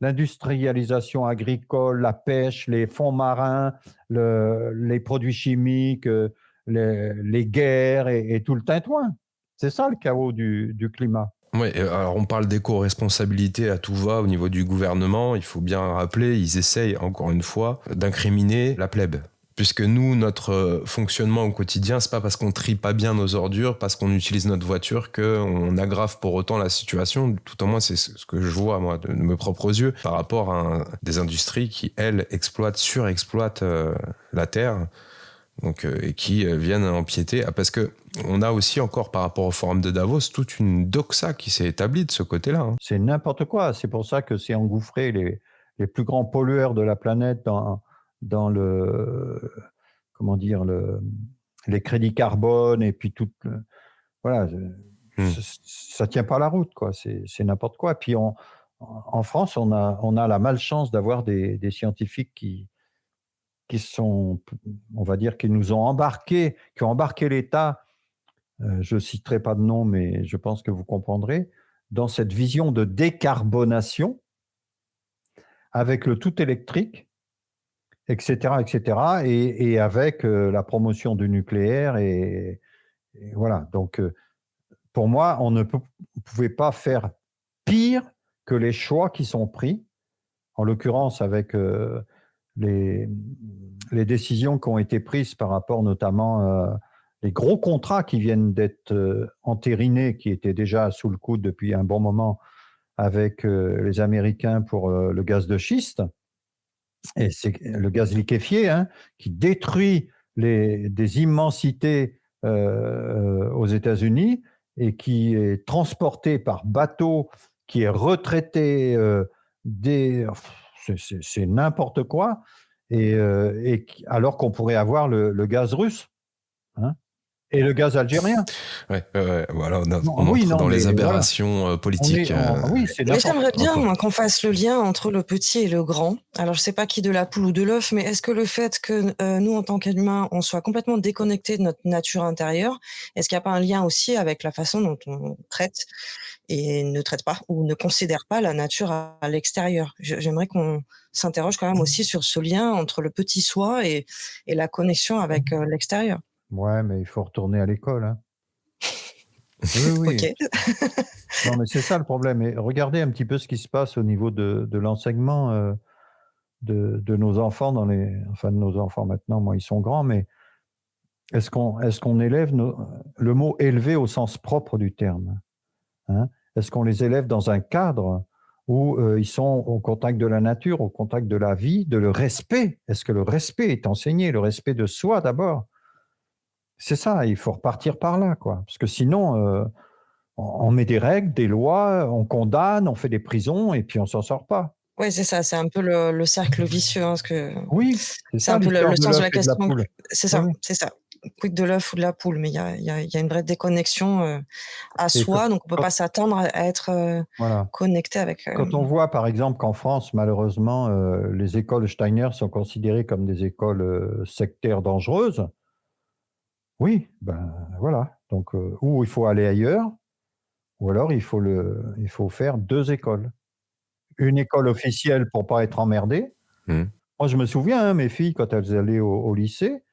l'industrialisation agricole, la pêche, les fonds marins, les produits chimiques, les guerres et tout le tintouin. C'est ça le chaos du climat. Oui, alors on parle d'éco-responsabilité à tout va au niveau du gouvernement. Il faut bien rappeler, ils essayent encore une fois d'incriminer la plèbe. Puisque nous, notre fonctionnement au quotidien, c'est pas parce qu'on trie pas bien nos ordures, parce qu'on utilise notre voiture, qu'on aggrave pour autant la situation. Tout au moins, c'est ce que je vois, moi, de mes propres yeux, par rapport à des industries qui, elles, surexploitent la terre, donc, et qui viennent empiéter. Parce que on a aussi encore, par rapport au forum de Davos, toute une doxa qui s'est établie de ce côté-là. Hein. C'est n'importe quoi. C'est pour ça que c'est engouffré les plus grands pollueurs de la planète dans les crédits carbone et puis tout. Voilà, ça tient pas la route, quoi. C'est n'importe quoi. Puis en France, on a la malchance d'avoir des scientifiques qui sont, on va dire, qui nous ont embarqués, qui ont embarqué l'État. Je citerai pas de nom, mais je pense que vous comprendrez, dans cette vision de décarbonation avec le tout électrique, etc., etc., et avec la promotion du nucléaire et voilà. Donc, pour moi, on ne pouvait pas faire pire que les choix qui sont pris, en l'occurrence avec les décisions qui ont été prises par rapport notamment les gros contrats qui viennent d'être entérinés, qui étaient déjà sous le coude depuis un bon moment avec les Américains pour le gaz de schiste. Et c'est le gaz liquéfié qui détruit des immensités aux États-Unis et qui est transporté par bateau, qui est retraité c'est n'importe quoi. Et alors qu'on pourrait avoir le gaz russe et le gaz algérien. Voilà, on entre dans les aberrations politiques. Oui, c'est mais j'aimerais bien moi, qu'on fasse le lien entre le petit et le grand. Alors, je ne sais pas qui de la poule ou de l'œuf, mais est-ce que le fait que nous, en tant qu'humains, on soit complètement déconnectés de notre nature intérieure, est-ce qu'il n'y a pas un lien aussi avec la façon dont on traite et ne traite pas ou ne considère pas la nature à l'extérieur? J'aimerais qu'on s'interroge quand même aussi sur ce lien entre le petit soi et la connexion avec l'extérieur. Ouais, mais il faut retourner à l'école. Hein. Oui. Okay. Non, mais c'est ça le problème. Et regardez un petit peu ce qui se passe au niveau de l'enseignement de nos enfants, de nos enfants maintenant, moi ils sont grands, mais est-ce qu'on élève le mot élever au sens propre du terme Est-ce qu'on les élève dans un cadre où ils sont au contact de la nature, au contact de la vie, de le respect? Est-ce que le respect est enseigné, le respect de soi d'abord? C'est ça, il faut repartir par là, quoi. Parce que sinon, on met des règles, des lois, on condamne, on fait des prisons et puis on s'en sort pas. Oui, c'est ça, c'est un peu le cercle vicieux. Parce que oui, c'est un peu le sens de la question. C'est ça, c'est ça. Quid de l'œuf ou de la poule, mais il y a une vraie déconnexion à soi, donc on ne peut pas s'attendre à être connecté avec... Quand on voit, par exemple, qu'en France, malheureusement, les écoles Steiner sont considérées comme des écoles sectaires dangereuses, oui, ben voilà. Donc, ou il faut aller ailleurs, ou alors il faut faire 2 écoles une école officielle pour pas être emmerdé. Mmh. Moi, je me souviens, hein, mes filles, quand elles allaient au lycée,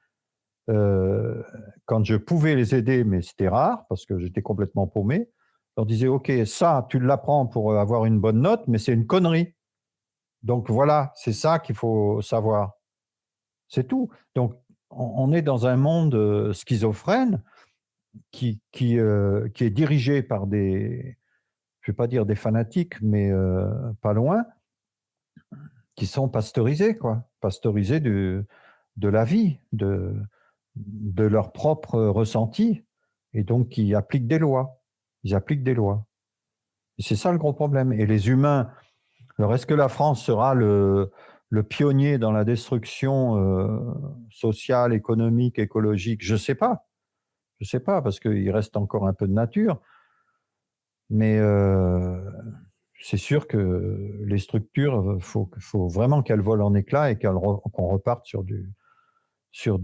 quand je pouvais les aider, mais c'était rare parce que j'étais complètement paumé, je leur disais: «OK, ça, tu l'apprends pour avoir une bonne note, mais c'est une connerie. Donc voilà, c'est ça qu'il faut savoir». C'est tout. Donc on est dans un monde, schizophrène qui est dirigé par des, je vais pas dire des fanatiques, mais pas loin, qui sont pasteurisés, quoi. Pasteurisés de la vie, de leur propre ressenti, et donc qui appliquent des lois. Ils appliquent des lois. Et c'est ça le gros problème. Et les humains, alors est-ce que la France sera le pionnier dans la destruction sociale, économique, écologique? Je sais pas. Je sais pas, parce qu'il reste encore un peu de nature. Mais c'est sûr que les structures, faut vraiment qu'elles volent en éclats et qu'on reparte sur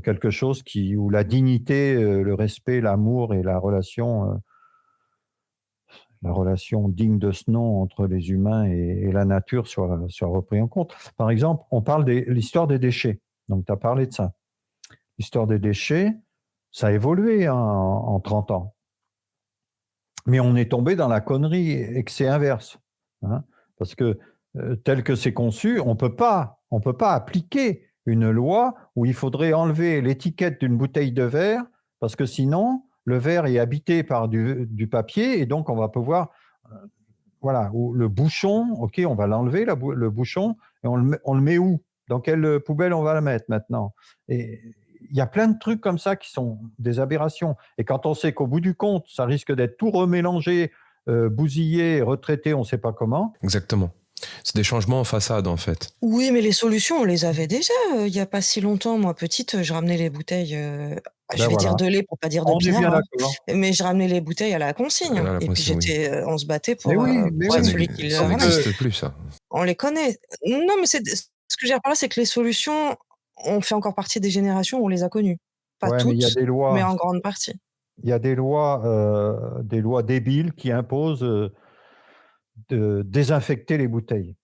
quelque chose où la dignité, le respect, l'amour et la relation digne de ce nom entre les humains et la nature soit repris en compte. Par exemple, on parle de l'histoire des déchets. Donc, tu as parlé de ça. L'histoire des déchets, ça a évolué en 30 ans. Mais on est tombé dans la connerie excès inverse. Hein, parce que tel que c'est conçu, on peut pas appliquer une loi où il faudrait enlever l'étiquette d'une bouteille de verre, parce que sinon, le verre est habité par du papier, et donc on va pouvoir, voilà, ou le bouchon, ok, on va l'enlever, le bouchon, et on le met où? Dans quelle poubelle on va le mettre maintenant? Et il y a plein de trucs comme ça qui sont des aberrations. Et quand on sait qu'au bout du compte, ça risque d'être tout remélangé, bousillé, retraité, on ne sait pas comment. Exactement. C'est des changements en façade, en fait. Oui, mais les solutions, on les avait déjà, il y a pas si longtemps. Moi, petite, je ramenais les bouteilles, je Ben vais dire voilà, de lait pour pas dire de on est pinard, bien hein, d'accord. mais je ramenais les bouteilles à la consigne, Là, hein, la et puis consigne, oui. on se battait Mais oui, mais pour Ça être oui. celui qui le ça ramène. n'existe plus, ça. On les connaît. Non, mais ce que je veux dire par là, c'est que les solutions, on fait encore partie des générations où on les a connues. Pas Ouais, mais il y a toutes, des mais lois. en grande partie. Il y a des lois débiles qui imposent de désinfecter les bouteilles.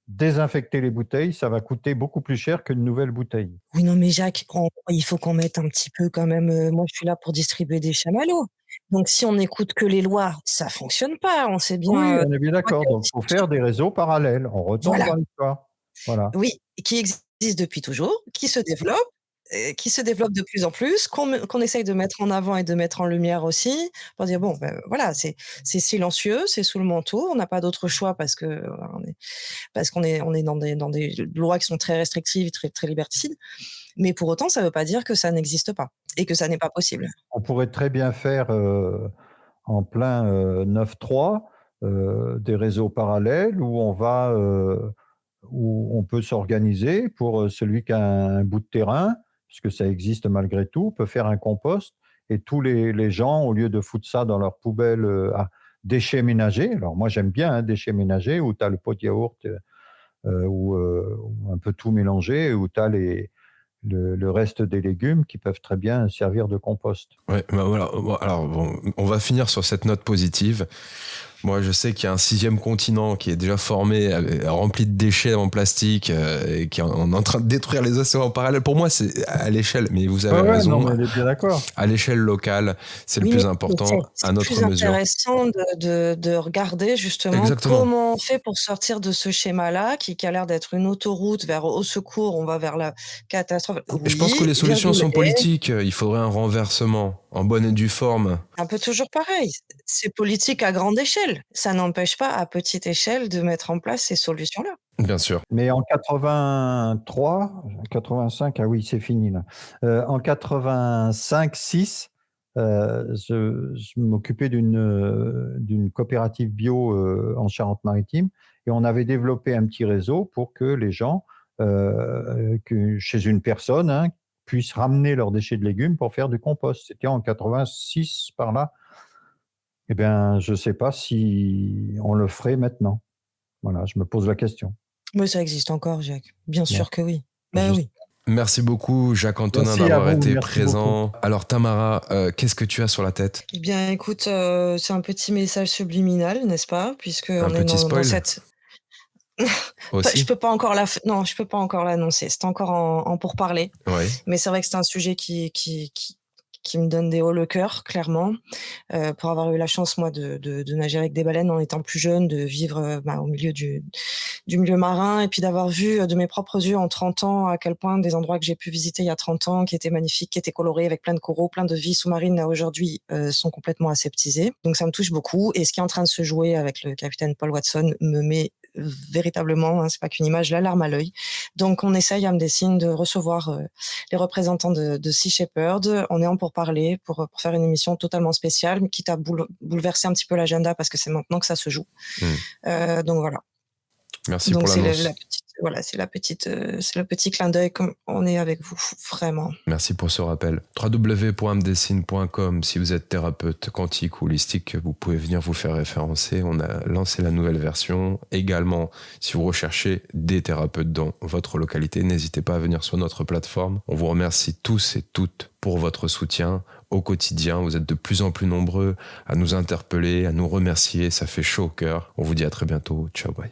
Désinfecter les bouteilles, ça va coûter beaucoup plus cher qu'une nouvelle bouteille. Oui, non, mais Jacques, il faut qu'on mette un petit peu quand même, moi je suis là pour distribuer des chamallows. Donc si on n'écoute que les lois, ça fonctionne pas. On sait Oui, bien, on est bien d'accord. Donc, il faut faire des réseaux parallèles. On retombe voilà, dans l'histoire. Voilà. oui, qui existent depuis toujours, qui se développent de plus en plus, qu'on essaye de mettre en avant et de mettre en lumière aussi, pour dire: «Bon, voilà, c'est silencieux, c'est sous le manteau, on n'a pas d'autre choix parce qu'on est dans des lois qui sont très restrictives, très très liberticides». Mais pour autant, ça ne veut pas dire que ça n'existe pas et que ça n'est pas possible. On pourrait très bien faire en plein 9-3 des réseaux parallèles où on peut s'organiser pour celui qui a un bout de terrain, puisque ça existe malgré tout, peut faire un compost, et tous les gens, au lieu de foutre ça dans leur poubelle à déchets ménagers, alors moi j'aime bien déchets ménagers, où tu as le pot de yaourt ou un peu tout mélangé, où tu as le reste des légumes qui peuvent très bien servir de compost. Ouais, bah voilà. Bon, alors, bon, on va finir sur cette note positive. Moi, je sais qu'il y a un 6e continent qui est déjà formé, rempli de déchets en plastique, et qui est en train de détruire les océans en parallèle. Pour moi, c'est à l'échelle, mais vous avez Ouais, raison, non, mais on est bien d'accord. à l'échelle locale, c'est le Oui, plus mais important, à c'est notre plus mesure. intéressant de regarder justement Exactement. comment on fait pour sortir de ce schéma-là qui a l'air d'être une autoroute vers au secours, on va vers la catastrophe. Et je pense que Oui, les solutions sont virgulé, politiques. Il faudrait un renversement en bonne et due forme. un peu toujours pareil. C'est politique à grande échelle. Ça n'empêche pas à petite échelle de mettre en place ces solutions-là. Bien sûr. Mais en 83, 85, ah oui, c'est fini là. En 85-6, je m'occupais d'une coopérative bio en Charente-Maritime, et on avait développé un petit réseau pour que les gens, chez une personne, hein, puissent ramener leurs déchets de légumes pour faire du compost. C'était en 86 par là. Eh bien, je ne sais pas si on le ferait maintenant. Voilà, je me pose la question. Mais ça existe encore, Jacques. Bien Bon, sûr que oui. je- Oui. Merci beaucoup, Jacques-Antonin, Merci à d'avoir vous, été merci présent. Alors, Tamara, qu'est-ce que tu as sur la tête? Eh bien, écoute, c'est un petit message subliminal, n'est-ce pas? Puisque Un on est petit dans spoil? cette aussi? Je peux pas encore non, je peux pas encore l'annoncer. C'est encore en pourparlers. Oui. Mais c'est vrai que c'est un sujet qui me donne des hauts le cœur, clairement. Pour avoir eu la chance, moi, de nager avec des baleines en étant plus jeune, de vivre au milieu du milieu marin et puis d'avoir vu de mes propres yeux en 30 ans à quel point des endroits que j'ai pu visiter il y a 30 ans, qui étaient magnifiques, qui étaient colorés avec plein de coraux, plein de vies sous-marines, là aujourd'hui, sont complètement aseptisées. Donc ça me touche beaucoup. Et ce qui est en train de se jouer avec le capitaine Paul Watson me met véritablement, c'est pas qu'une image, la larme à l'œil. Donc on essaye à Mdessine de recevoir les représentants de Sea Shepherd. On est en pourparlers pour faire une émission totalement spéciale, quitte à bouleverser un petit peu l'agenda parce que c'est maintenant que ça se joue. Donc voilà. Merci Donc pour c'est l'annonce. c'est le petit clin d'œil comme on est avec vous, vraiment. Merci pour ce rappel. www.mdessine.com. Si vous êtes thérapeute quantique ou holistique, vous pouvez venir vous faire référencer. On a lancé la nouvelle version. Également, si vous recherchez des thérapeutes dans votre localité, n'hésitez pas à venir sur notre plateforme. On vous remercie tous et toutes pour votre soutien au quotidien. Vous êtes de plus en plus nombreux à nous interpeller, à nous remercier. Ça fait chaud au cœur. On vous dit à très bientôt. Ciao, bye.